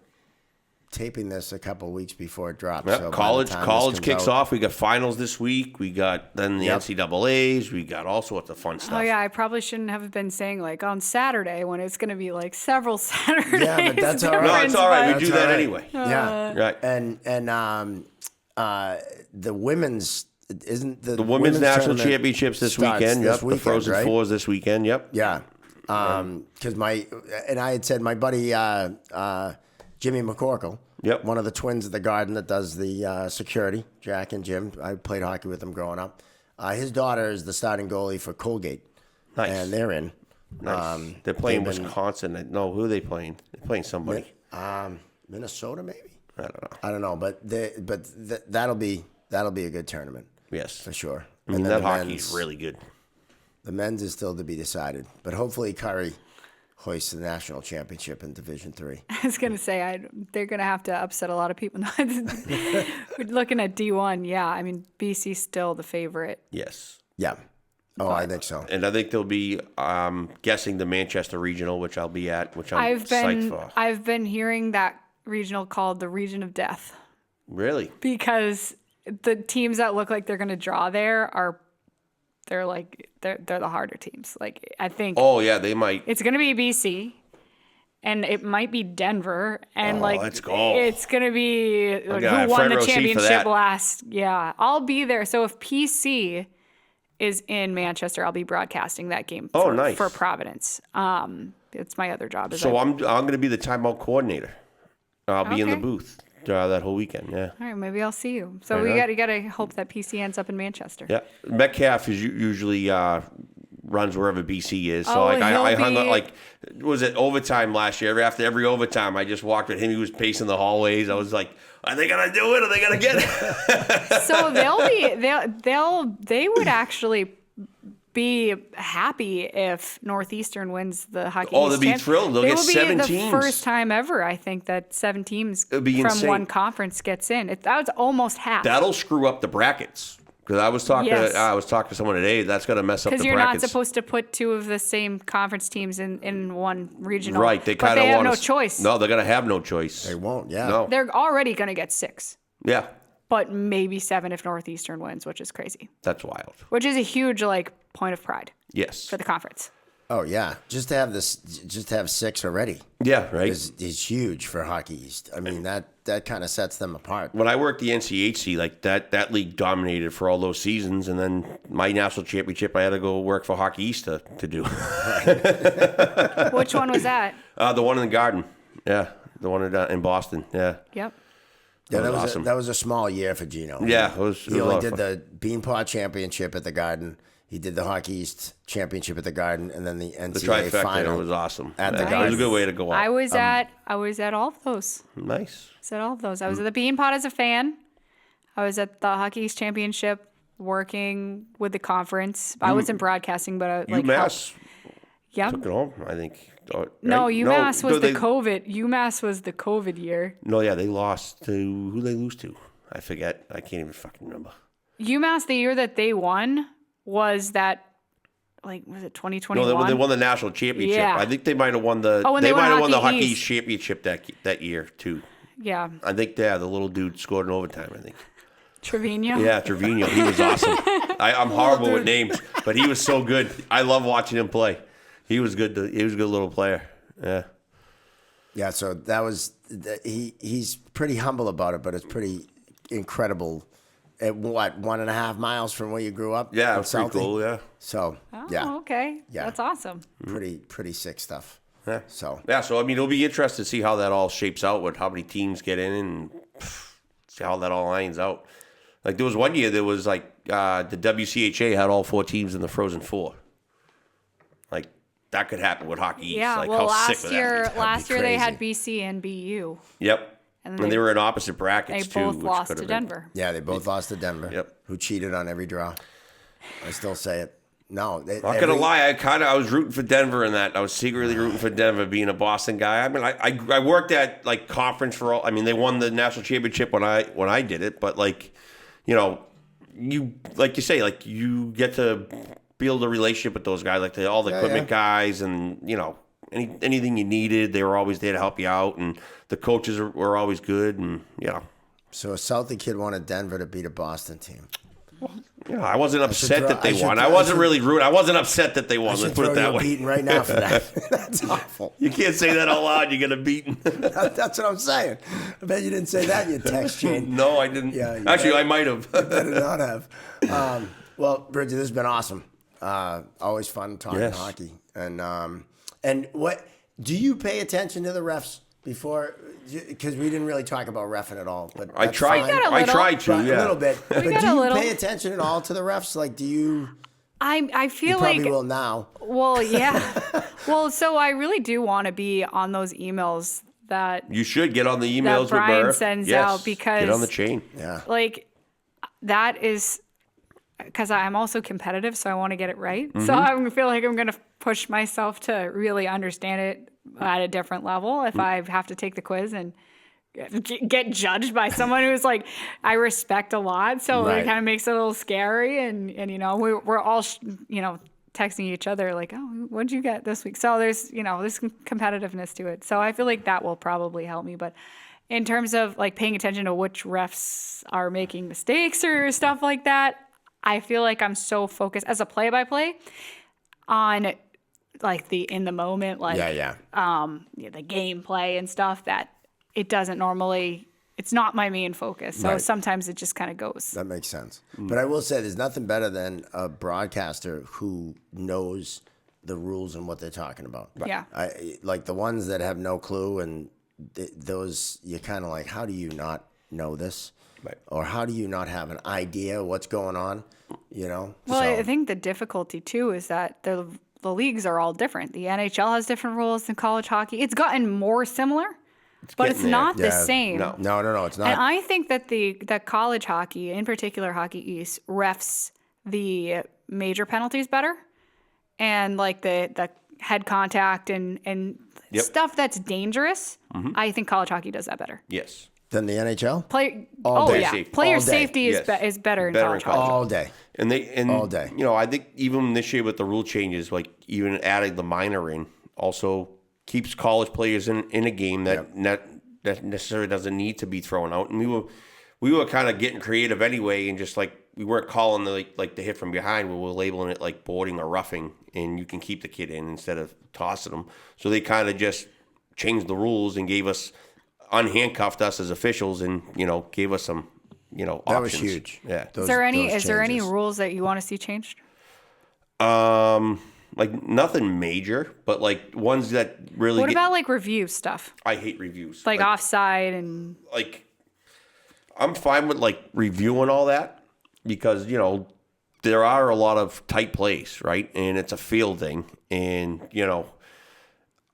taping this a couple of weeks before it drops. Yep. So college kicks off. We got finals this week. We got then the NCAAs. We got all sorts of fun stuff. Oh yeah, I probably shouldn't have been saying like on Saturday when it's going to be like several Saturdays. Yeah, but that's all right. No, it's all right. We That's do that all right. anyway. Yeah, Right. And the women's isn't the women's national tournament championships this starts weekend. This Yep, weekend, the Frozen right? Fours this weekend. Yep. Yeah, because I had said my buddy Jimmy McCorkle. Yep. One of the twins at the Garden that does the security, Jack and Jim. I played hockey with them growing up. His daughter is the starting goalie for Colgate. Nice. And they're in. Nice. They're playing Wisconsin. No, who are they playing? They're playing somebody. Minnesota, maybe. I don't know. But that'll be a good tournament. Yes, for sure. I mean, that hockey is really good. The men's is still to be decided, but hopefully Curry hoists the national championship in Division III. I was going to say they're going to have to upset a lot of people. Looking at D1, yeah, I mean BC's still the favorite. Yes. Yeah. Oh, I think so. And I think they'll be guessing the Manchester Regional, which I'll be at, which I'm psyched for. I've been hearing that regional called the Region of Death. Really? Because the teams that look like they're going to draw there they're the harder teams. Like I think. Oh yeah, they might. It's going to be BC, and it might be Denver, and let's go. It's going to be who got a won front the row seat for championship that. last. Yeah, I'll be there. So if PC is in Manchester, I'll be broadcasting that game. Nice. For Providence. It's my other job. So I'm going to be the timeout coordinator. I'll be in the booth that whole weekend. Yeah. All right, maybe I'll see you. So you got to hope that PC ends up in Manchester. Yeah. Metcalf is usually runs wherever BC is. So I hung out was it overtime last year? After every overtime, I just walked with him. He was pacing the hallways. I was like, are they gonna do it? Are they gonna get it? So they would actually be happy if Northeastern wins the Hockey East they'll be thrilled. They'll get 7 teams. It will be the first time ever, I think, that 7 teams from insane. one conference gets in. That was almost half. That'll screw up the brackets. Because I was talking to someone today. That's going to mess up the brackets. Because you're not supposed to put 2 of the same conference teams in one regional. Right. They kind of have no choice. No, they're going to have no choice. They won't. Yeah. No. They're already going to get 6. Yeah. But maybe 7 if Northeastern wins, which is crazy. That's wild. Which is a huge point of pride. Yes. For the conference. Oh yeah, just to have 6 already Yeah, right. is huge for Hockey East. I mean that kind of sets them apart. When I worked the NCHC, like that league dominated for all those seasons, and then my national championship, I had to go work for Hockey East to do. Which one was that? The one in the Garden, yeah, the one in Boston, yeah. Yep. Yeah, that was awesome. That was a small year for Gino. Yeah, He only did the Beanpot Championship at the Garden. He did the Hockey East Championship at the Garden, and then the The NCAA trifecta final was awesome. at the It Garden. was a good way to go out. I was at all of those. Nice. I was at the Beanpot as a fan. I was at the Hockey East Championship working with the conference. I wasn't broadcasting, but UMass yeah. took it home, I think. Right? No, UMass was they, COVID. UMass was the COVID year. No, yeah, they lost to who they lose to. I forget. I can't even fucking remember. UMass, the year that they won was that, was it 2021? No, they won the national championship. Yeah. I think they might have won the. Oh, and they they won might have won the Hockey Hockey East. East championship that year too. Yeah. I think the little dude scored in overtime. I think. Trevino. Yeah, Trevino. He was awesome. I'm horrible with names, but he was so good. I love watching him play. He was good. He was a good little player. Yeah. Yeah, so that was he's pretty humble about it, but it's pretty incredible. At what 1.5 miles from where you grew up? Yeah, in it was pretty Southie? cool. Yeah. So Oh, yeah, okay. Yeah. That's awesome. pretty sick stuff. Yeah. So Yeah, so I mean, it'll be interesting to see how that all shapes out with how many teams get in and see how that all lines out. Like there was one year there was like the WCHA had all 4 teams in the Frozen Four. Like that could happen with Hockey East. Yeah. Like Well, how sick would that be? last year they had crazy. BC and BU. Yep. And And they were in opposite brackets They too. both which lost could to have been- Denver. yeah, they both lost to Denver. Yep. Who cheated on every draw? I still say it. No, Not gonna lie, I was rooting for Denver in that. I was secretly rooting for Denver, being a Boston guy. I mean, I worked at like conference for all. I mean, they won the national championship when I did it, but like, you like you say, like you get to build a relationship with those guys, like all the equipment guys, and anything you needed, they were always there to help you out, and the coaches were always good, and So a Southie kid wanted Denver to beat a Boston team. I wasn't upset throw- that they I should won. throw- I I wasn't should- really rude. I wasn't upset that they I won. should Let's put throw it that you a way. beating right now for that. That's awful. You can't say that out loud. You get a beating. That's what I'm saying. I bet you didn't say that in your text chain. No, I didn't. Yeah, you Actually, better- I might have. Better not have. Well, Bridget, this has been awesome. Always fun talking Yes. hockey. And what do you pay attention to the refs before? Because we didn't really talk about reffing at all. But I that's tried. fine. got a I little. tried to. But Yeah. a little bit. But do got a you little. pay attention at all to the refs? Like, do you? I You feel probably like will now. well, yeah. Well, so I really do want to be on those emails that You should get on the emails with Brian Murph. sends Yes. out because- get on the chain. Yeah. like that is because I'm also competitive, so I want to get it right. So Mm-hmm. I feel like I'm going to push myself to really understand it at a different level if I have to take the quiz and get judged by someone who's like I respect a lot. So Right. it kind of makes it a little scary, and we're all texting each other like, oh, what'd you get this week? So there's there's some competitiveness to it. So I feel like that will probably help me, but. In terms of like paying attention to which refs are making mistakes or stuff like that, I feel like I'm so focused as a play-by-play on like the in the moment, like Yeah. the gameplay and stuff that it doesn't normally. It's not my main focus. So Right. sometimes it just kind of goes. That makes sense. But I will say there's nothing better than a broadcaster who knows the rules and what they're talking about. Yeah. Like the ones that have no clue and those, you're kind of like, how do you not know this? Right. Or how do you not have an idea what's going on? Well, So- I think the difficulty too is that the leagues are all different. The NHL has different rules than college hockey. It's gotten more similar, but it's getting there. not the Yeah, same. no. No, it's not. And I think that that college hockey, in particular Hockey East, refs the major penalties better, and like the head contact and Yep. stuff that's dangerous. I think college hockey does that better. Yes. Than the NHL? Oh day. yeah, Safety. player All day. safety is Yes. is better in Better college in college. hockey. All day. And All day. I think even this year with the rule changes, like even adding the minor in, also keeps college players in a game that necessarily doesn't need to be thrown out. And we were kind of getting creative anyway, and just like we weren't calling the hit from behind. We were labeling it like boarding or roughing, and you can keep the kid in instead of tossing them. So they kind of just changed the rules and gave us unhandcuffed us as officials, and gave us some options. That was huge. Yeah. Is there any rules that you want to see changed? Like nothing major, but like ones that really. What about like review stuff? I hate reviews. Like offside and. Like, I'm fine with like reviewing all that because there are a lot of tight plays, right? And it's a field thing, and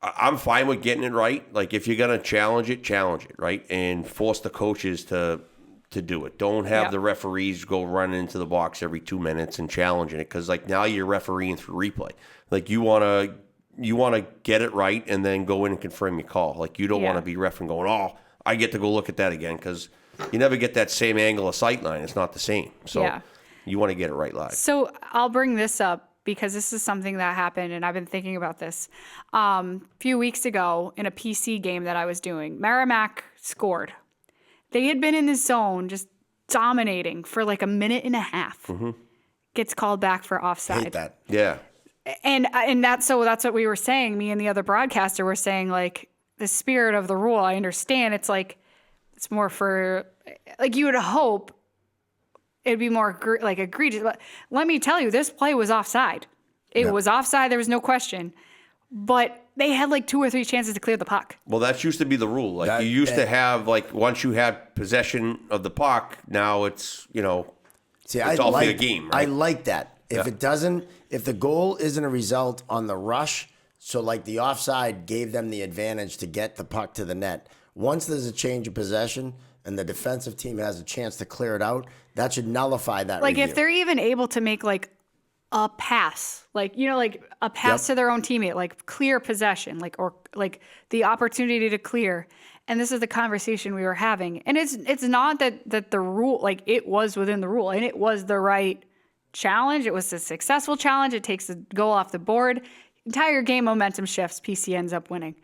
I'm fine with getting it right. Like if you're gonna challenge it, right? And force the coaches to do it. Don't have the referees go running into the box every 2 minutes and challenging it, because like now you're refereeing through replay. Like you wanna get it right and then go in and confirm your call. Like you don't want to be ref and going, oh, I get to go look at that again, because you never get that same angle of sight line. It's not the same. So you want to get it right live. So I'll bring this up because this is something that happened, and I've been thinking about this. A few weeks ago in a PC game that I was doing, Merrimack scored. They had been in the zone just dominating for like a minute and a half. Mm-hmm. Gets called back for offside. Hate that. Yeah. And that's what we were saying. Me and the other broadcaster were saying, like, the spirit of the rule, I understand. It's like, it's more for, like, you would hope it'd be more like egregious. But let me tell you, this play was offside. It was offside. There was no question. But they had like 2 or 3 chances to clear the puck. Well, that used to be the rule. Like you used to have, like, once you had possession of the puck, now it's, it's all fair game. Right? I like that. If the goal isn't a result on the rush, so like the offside gave them the advantage to get the puck to the net. Once there's a change of possession and the defensive team has a chance to clear it out, that should nullify that Like review. if they're even able to make like a pass, like, like a pass to their own teammate, like clear possession, or the opportunity to clear. And this is the conversation we were having. And it's not that the rule, like it was within the rule and it was the right challenge. It was a successful challenge. It takes the goal off the board. Entire game momentum shifts. PC ends up winning.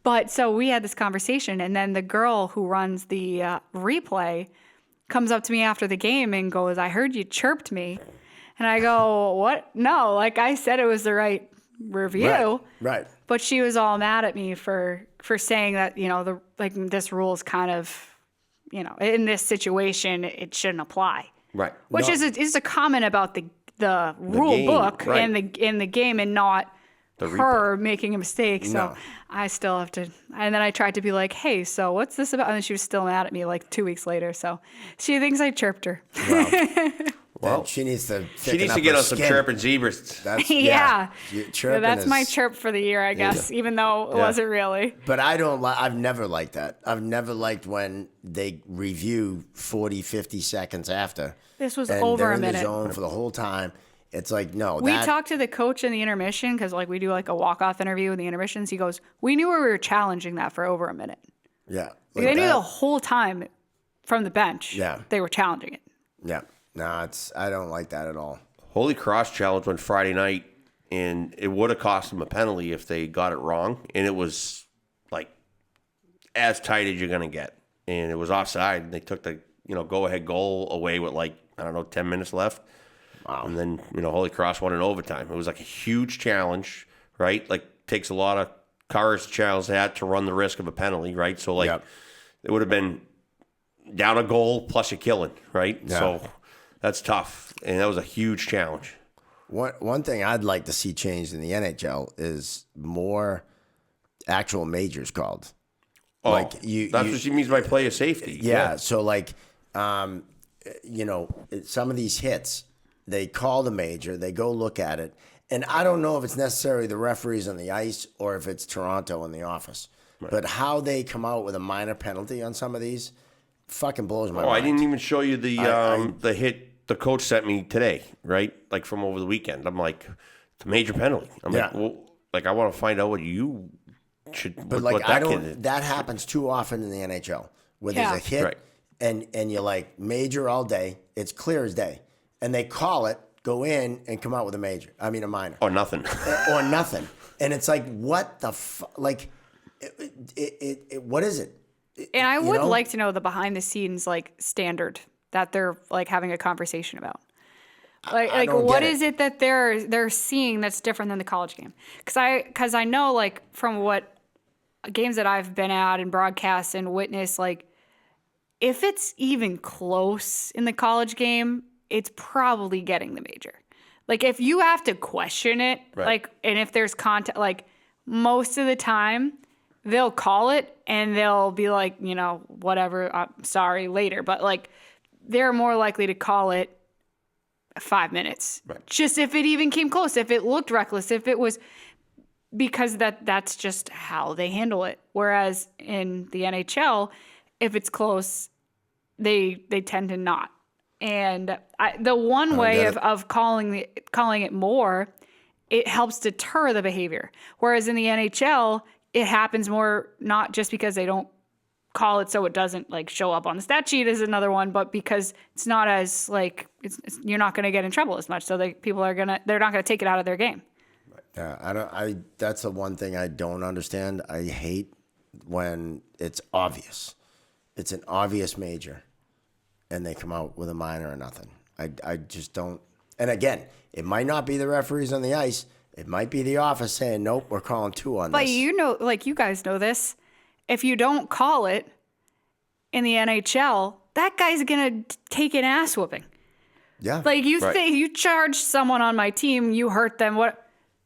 But so we had this conversation, and then the girl who runs the replay comes up to me after the game and goes, "I heard you chirped me." And I go, "What? No, like I said it was the right review." Right. But she was all mad at me for saying that, this rule is kind of, in this situation, it shouldn't apply. Right. Which is a comment about the rule game, book right. and the game, and not her making a mistake. So No. I still have to, and then I tried to be like, "Hey, so what's this about?" And then she was still mad at me like 2 weeks later. So she thinks I chirped her. Wow. Well, she needs to get on some Chirping Zebras. That's, Yeah. Chirping That's my chirp for the year, I guess, even though it wasn't really. But I've never liked that. I've never liked when they review 40, 50 seconds after. This was and over they're a in minute. the zone for the whole time. It's like, no. We talked to the coach in the intermission because, like, we do like a walk-off interview in the intermissions. He goes, "We knew we were challenging that for over a minute." Yeah. They knew the whole time from the bench. Yeah. They were challenging it. Yeah. No, I don't like that at all. Holy Cross challenge went Friday night, and it would have cost them a penalty if they got it wrong. And it was like as tight as you're gonna get, and it was offside. And they took the go-ahead goal away with 10 minutes left. Wow. And then Holy Cross won in overtime. It was like a huge challenge, right? Like takes a lot of courage to challenge that to run the risk of a penalty, right? So it would have been down a goal plus a killing, right? Yeah. So that's tough, and that was a huge challenge. One thing I'd like to see changed in the NHL is more actual majors called. Oh, Like that's what she means by player safety. Yeah. So some of these hits, they call the major, they go look at it, and I don't know if it's necessarily the referees on the ice or if it's Toronto in the office. Right. But how they come out with a minor penalty on some of these fucking blows my mind. I didn't even show you the hit the coach sent me today, right? Like from over the weekend. I'm like, it's a major penalty. I'm like, well, I want to find out what you should. But what I don't. That happens too often in the NHL where there's a hit, right. and you're like major all day. It's clear as day, and they call it, go in, and come out with a minor. Or nothing. Or nothing. And it's like, what the like, what is it? And I would like to know the behind the scenes standard that they're like having a conversation about? Like don't what get it. is it that they're seeing that's different than the college game? Because I know like from what games that I've been at and broadcasts and witnessed, like if it's even close in the college game, it's probably getting the major. Like if you have to question it, like, and if there's content, like most of the time they'll call it and they'll be like, you know, whatever, sorry, later. But like they're more likely to call it 5 minutes. Right. Just if it even came close, if it looked reckless, if it was, because that's just how they handle it. Whereas in the NHL, if it's close, they tend to not. And the one way of calling it more, it helps deter the behavior. Whereas in the NHL, it happens more not just because they don't call it so it doesn't like show up on the stat sheet is another one, but because it's not as like you're not going to get in trouble as much. So they're not going to take it out of their game. Yeah, that's the one thing I don't understand. I hate when it's obvious. It's an obvious major, and they come out with a minor or nothing. I just don't. And again, it might not be the referees on the ice. It might be the office saying, nope, we're calling 2 on this. But you know, like you guys know this, if you don't call it in the NHL, that guy's going to take an ass whooping. Yeah. Like you charge someone on my team, you hurt them,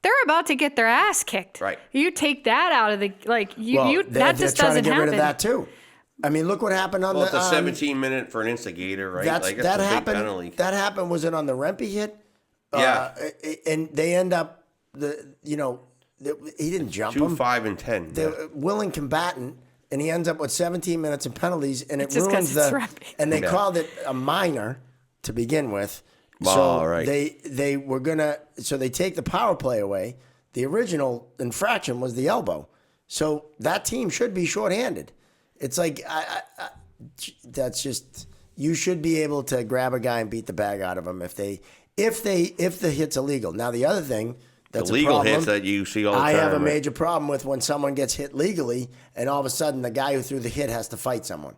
they're about to get their ass kicked. Right. You take that out of the that just trying doesn't to get happen. rid of that too. I mean, look what happened on it's a 17-minute for an instigator, right? That a big happened. penalty. That happened. Was it on the Rempe hit? Yeah. And they end up he didn't jump 2, him. 5, and 10. The willing combatant, and he ends up with 17 minutes in penalties, and it just 'cause ruins it's the. Rempe. And they called it a minor to begin with. Oh, So right. they were gonna. So they take the power play away. The original infraction was the elbow. So that team should be shorthanded. It's like that's just, you should be able to grab a guy and beat the bag out of him if the hit's illegal. Now the other thing that's The legal a problem, hits that you see all the time. I have a right? major problem with when someone gets hit legally and all of a sudden the guy who threw the hit has to fight someone.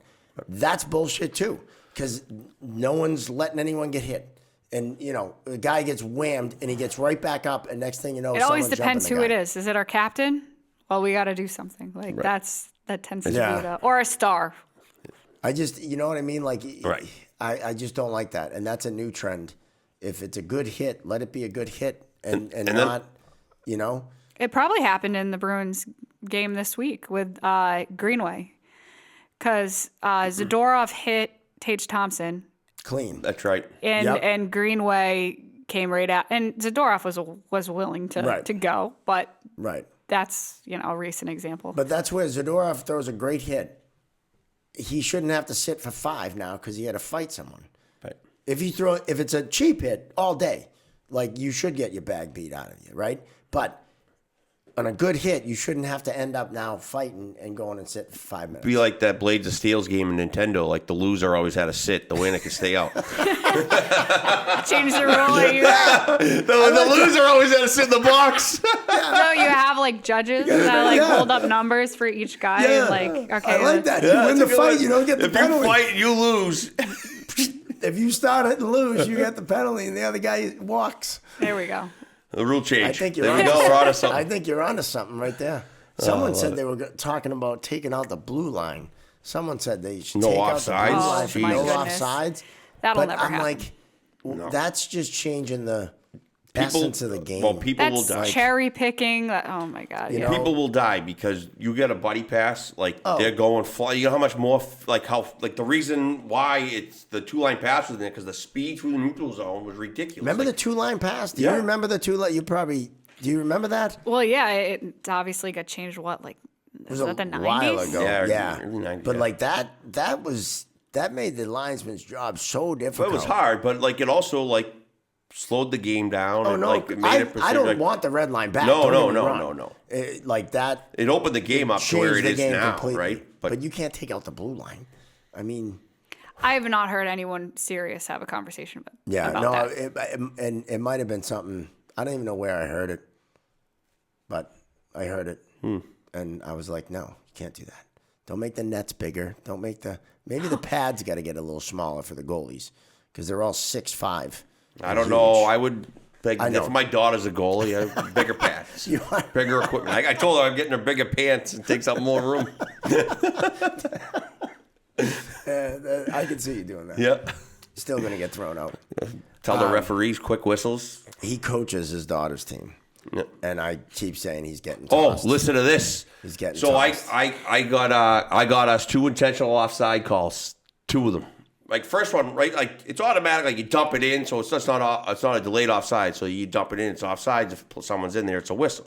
That's bullshit too, because no one's letting anyone get hit. And, the guy gets whammed and he gets right back up, and next thing you know, It always someone's depends jumping who the guy. it is. Is it our captain? Well, we got to do something. Like that tends to Yeah. be or a star. I just, you know what I mean? Like, Right. I just don't like that. And that's a new trend. If it's a good hit, let it be a good hit and not, It probably happened in the Bruins game this week with Greenway, because Zadorov hit Tage Thompson. clean. That's right. And Greenway came right out, and Zadorov was willing to go, but Right. that's a recent example. But that's where Zadorov throws a great hit. He shouldn't have to sit for 5 now because he had to fight someone. Right. If it's a cheap hit all day, like, you should get your bag beat out of you, right? But on a good hit, you shouldn't have to end up now fighting and going and sit for 5 minutes. Be like that Blades of Steel's game in Nintendo. Like the loser always had to sit, the winner could stay out. Change the rule. The loser always had to sit in the box. So you have like judges that hold up numbers for each guy. Yeah. Like, okay, I like that. Yeah, you win that's the a good fight, one. you don't get the If penalty. you fight, you lose. If you start it and lose, you get the penalty, and the other guy walks. there we go. The rule change. I think you're there we onto go. We're onto I something. think you're onto something right there. Someone said they were talking about taking out the blue line. Someone said they should No take out the blue offsides? line for Oh, my no goodness. offsides. That'll But never I'm happen. like, that's just changing the essence of the game. Well, people will That's die. cherry picking. Oh my god. You Yeah. know? People will die because you get a buddy pass, like Oh. they're going fly. You know how much more, the reason why it's the 2-line pass was in there because the speed through the neutral zone was ridiculous. Remember Like, the 2-line pass? Do Yeah. you remember the 2-line? Do you remember that? Well, yeah, it obviously got changed. What, like, was It that the a 90s? while ago. Yeah, early 90s, But yeah. like that made the linesman's job so difficult. It was hard, but like it also slowed the game down. Oh and, no, it made it I don't like, want the red line back. No, Don't no, get me no, wrong. no. Like that. It opened the game up to changed where it the is game now, completely. right? But you can't take out the blue line. I mean, I have not heard anyone serious have a conversation about. yeah, about no, that. it might have been something. I don't even know where I heard it, but I heard it, and I was like, no, you can't do that. Don't make the nets bigger. Don't make the Maybe the pads got to get a little smaller for the goalies because they're all 6'5". I don't know. I would. I know. If my daughter's a goalie, bigger pads, bigger equipment. I told her I'm getting her bigger pants and takes up more room. I can see you doing that. Yep. Still going to get thrown out. Tell the referees quick whistles. He coaches his daughter's team. Yep. And I keep saying he's getting Oh, tossed. listen to this. He's getting so tossed. I got us 2 intentional offside calls, 2 of them. Like first one, right? Like it's automatic. Like you dump it in, so it's not a delayed offside. So you dump it in, it's offside. If someone's in there, it's a whistle.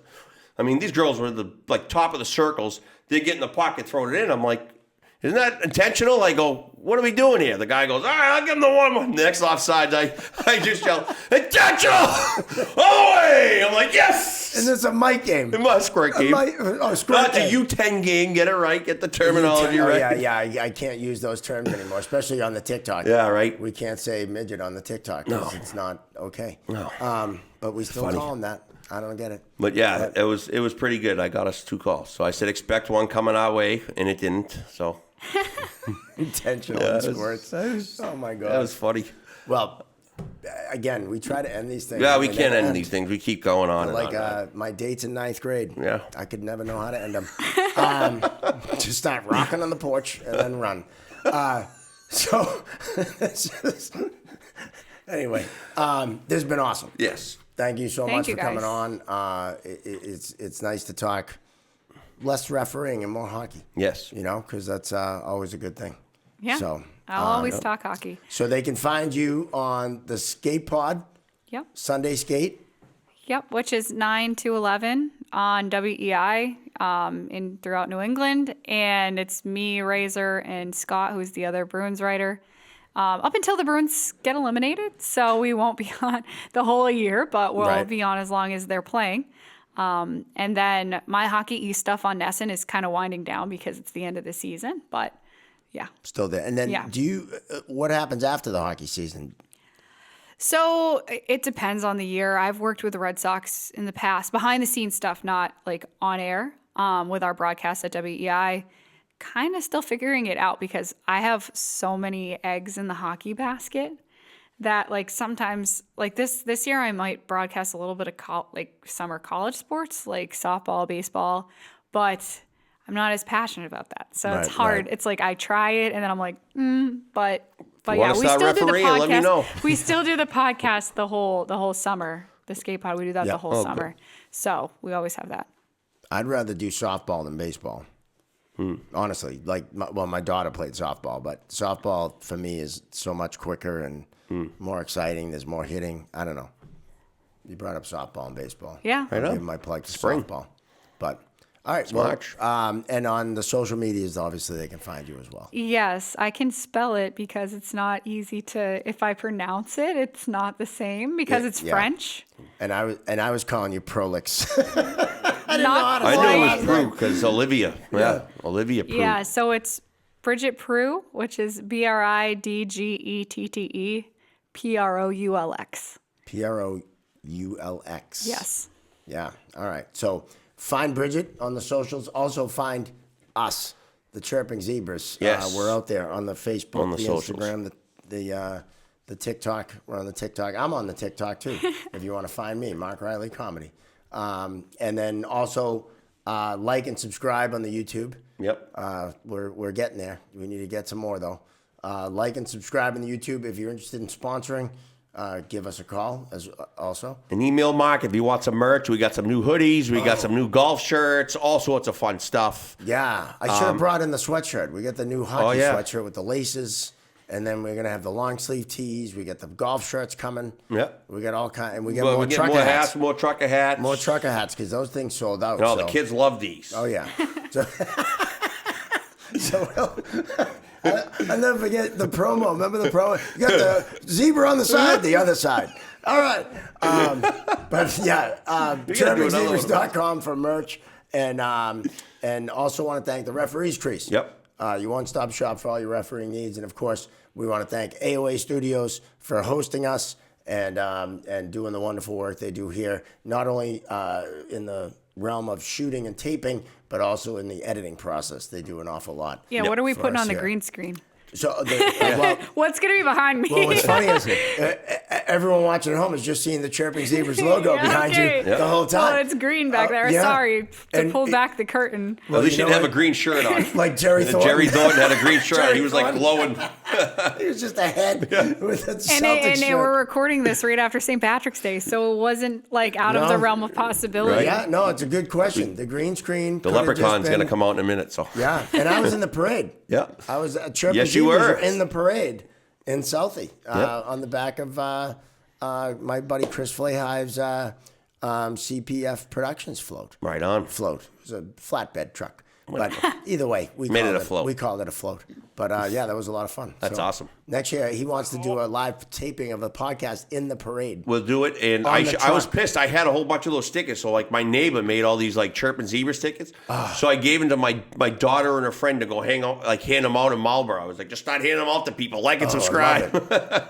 I mean, these girls were the top of the circles. They get in the pocket, throw it in. I'm like, isn't that intentional? I go, what are we doing here? The guy goes, all right, I'll give him the 1-1. Next offside, I just yell, intentional! All the way! I'm like, yes! And it's a mic game. It was a squirt game. Squirt Not the game. U10 game. Get it right. Get the terminology right. Yeah. I can't use those terms anymore, especially on the TikTok. Yeah, right. We can't say midget on the TikTok because it's not okay. No. But we still call them that. I don't get it. But yeah, it was pretty good. I got us 2 calls. So I said expect one coming our way, and it didn't. So intentional squirts. Oh my god, that was funny. Well, again, we try to end these things. Yeah, we can't end these things. We keep going on. Like and on. my dates in 9th grade. Yeah, I could never know how to end them. Just start rocking on the porch and then run. So anyway, this has been awesome. Yes. Thank you so much you for coming guys. on. It's nice to talk less refereeing and more hockey. Yes. You know, because that's always a good thing. Yeah. So I'll always talk hockey. So they can find you on the Skate Pod, Yep. Sunday Skate. Yep, which is 9 to 11 on WEI throughout New England. And it's me, Razor, and Scott, who's the other Bruins writer. Up until the Bruins get eliminated, so we won't be on the whole year, but we'll be on as long as they're playing. And then my Hockey East stuff on Nesson is kind of winding down because it's the end of the season, but yeah. Still there. And then do you, what happens after the hockey season? So it depends on the year. I've worked with the Red Sox in the past, behind the scenes stuff, not like on air, with our broadcast at WEI. Kind of still figuring it out because I have so many eggs in the hockey basket that like sometimes like this year I might broadcast a little bit of summer college sports like softball, baseball, but I'm not as passionate about that. So it's hard. Right. It's like I try it and then I'm like, but yeah, we still do the podcast. Let me know. We still do the podcast the whole summer. The skate pod, we do that the whole summer. Good. So we always have that. I'd rather do softball than baseball. Honestly, like, my daughter played softball, but softball for me is so much quicker and more exciting. There's more hitting. I don't know. You brought up softball and baseball. Yeah. I'll give my plug to softball. But, all right. Well, and on the social medias, obviously, they can find you as well. Yes, I can spell it because it's not easy to, if I pronounce it, it's not the same because it's French. And I was calling you Proulx. I knew it was Proulx because Olivia. Yeah. Olivia Proulx. Yeah, so it's Bridget Proulx, which is BRIDGETTE PROULX. PROULX. Yes. Yeah. All right. So find Bridget on the socials. Also find us, the Chirping Zebras. Yes. We're out there on the Facebook, on the socials. Instagram, the TikTok. We're on the TikTok. I'm on the TikTok too. If you want to find me, Mark Riley Comedy. And then also like and subscribe on the YouTube. Yep. We're getting there. We need to get some more though. Like and subscribe on the YouTube. If you're interested in sponsoring, give us a call also. And email Mark if you want some merch. We got some new hoodies. We got some new golf shirts. All sorts of fun stuff. Yeah. I should have brought in the sweatshirt. We got the new hockey sweatshirt with the laces. And then we're gonna have the long sleeve tees. We got the golf shirts coming. Yep. We got all kind, and we got more trucker hats. More trucker hats. More trucker hats because those things sold out. No, the kids love these. Oh yeah. So I'll never forget the promo. Remember the promo? You got the zebra on the side, the other side. All right. But yeah, chirpingzebras.com for merch, and also want to thank the Referees Crease. Yep. Your one-stop shop for all your refereeing needs. And, of course, we want to thank AOA Studios for hosting us and doing the wonderful work they do here, not only in the realm of shooting and taping, but also in the editing process. They do an awful lot. Yeah, what are we putting on the green screen? So, well, What's going to be behind me? what's funny is everyone watching at home is just seeing the Chirping Zebras logo behind you the whole time. Well, it's green back there. yeah. Sorry to And pull back the curtain. At least you didn't have a green shirt on. Like Jerry Thornton. Jerry Thornton had a green shirt. Jerry He was like Thornton. glowing. It was just a head with a Celtics And shirt. we're recording this right after St. Patrick's Day, so it wasn't like out of the realm of possibility. Yeah, no, it's a good question. The green screen. The leprechaun's going to come out in a minute. So Yeah, and I was in the parade. Yeah. I was at Chirping Yes, you Zebras were. in the parade in Southie on the back of my buddy Chris Flayhive's CPF Productions float. Right on. Float. It was a flatbed truck. But either way, we Made called it a float. We called it a float. But yeah, that was a lot of fun. That's awesome. Next year, he wants to do a live taping of the podcast in the parade. We'll do it. And On I the was truck. pissed. I had a whole bunch of those stickers. So like my neighbor made all these like Chirping Zebras tickets. So I gave them to my daughter and her friend to go hang out, like hand them out in Marlboro. I was like, just start handing them out to people. Like and subscribe.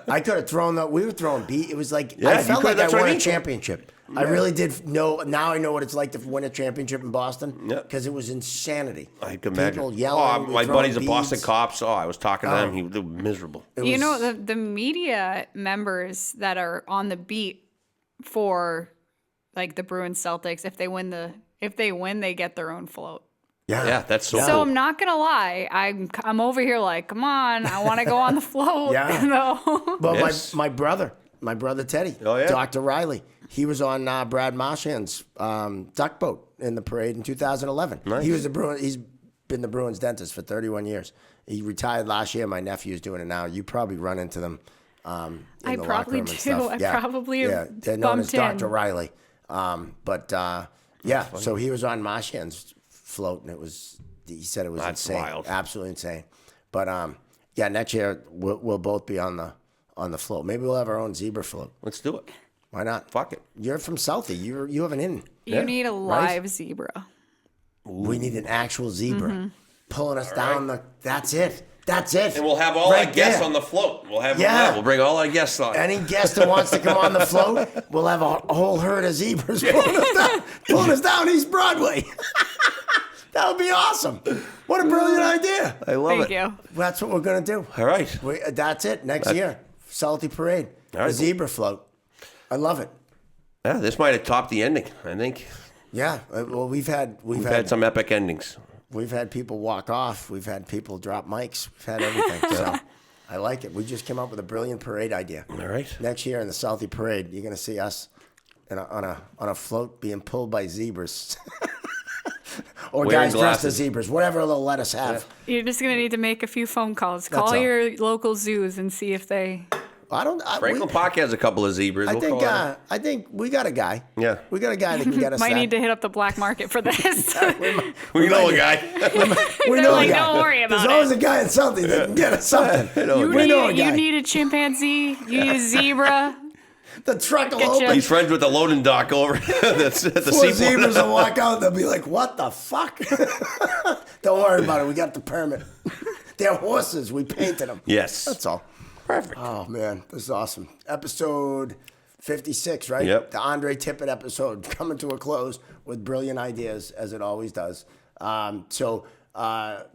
I could have thrown we were throwing beat. It was like, Yeah, I you felt could. like That's I what won I a mean. championship. I really did know. Now I know what it's like to win a championship in Boston. Yeah. Because it was insanity. I can imagine. People yelling. my throwing buddy's a Boston beads. cop. So I was talking to them. They were miserable. You know, the media members that are on the beat for like the Bruins Celtics, if they win, they get their own float. Yeah, that's so So cool. I'm not gonna lie, I'm over here like, come on, I want to go on the float. Yeah. You know? Well, Yes. my brother Teddy, Oh, yeah? Dr. Riley, he was on Brad Marchand's duck boat in the parade in 2011. Nice. He was the Bruin. He's been the Bruins dentist for 31 years. He retired last year. My nephew's doing it now. You probably run into them. In I the locker probably room and do. stuff. I probably yeah. have They're known as bumped in. Dr. Riley. Yeah. So he was on Marchand's float, and he said it was That's insane, wild. absolutely insane. But yeah, next year we'll both be on the float. Maybe we'll have our own zebra float. Let's do it. Why not? Fuck it. You're from Southie. You have an in. You need a live zebra. We need an actual zebra pulling us down. That's it. That's it. And we'll have all Right our guests there. on the float. We'll have Yeah. We'll bring all our guests on. Any guest that wants to come on the float, we'll have a whole herd of zebras pulling us down East Broadway. That would be awesome. What a brilliant idea. I love Thank it. you. That's what we're going to do. All right. That's it. Next year, Salty Parade, All right. the zebra float. I love it. Yeah, this might have topped the ending. I think Yeah. Well, we've had we've had some epic endings. We've had people walk off. We've had people drop mics. We've had everything. So I like it. We just came up with a brilliant parade idea. All right. Next year in the Southie Parade, you're going to see us on a float being pulled by zebras. Or Wearing guys dressed glasses. as zebras. Whatever they'll let us have. You're just gonna need to make a few phone calls. That's Call all. your local zoos and see if they. Franklin Park has a couple of zebras. I We'll think call it. I think we got a guy. Yeah. We got a guy that can get us Might that. need to hit up the black market for this. We know a guy. We They're know like, a guy. "Don't worry about There's always a guy in something that can get us something. We know a guy. You need a chimpanzee. You need a zebra. The truck will Get open. you. He's friends with the loading dock over that's at the Four seaport. zebras will walk out. They'll be like, "What the fuck?" Don't worry about it. We got the permit. They're horses. We painted them. Yes. That's all. Perfect. Oh man, this is awesome. Episode 56, right? Yep. The Andre Tippett episode coming to a close with brilliant ideas, as it always does. So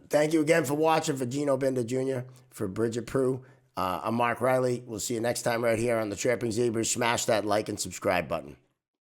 thank you again for watching. For Gino Bender Jr., for Bridget Proulx, I'm Mark Riley. We'll see you next time right here on the Chirping Zebras. Smash that like and subscribe button.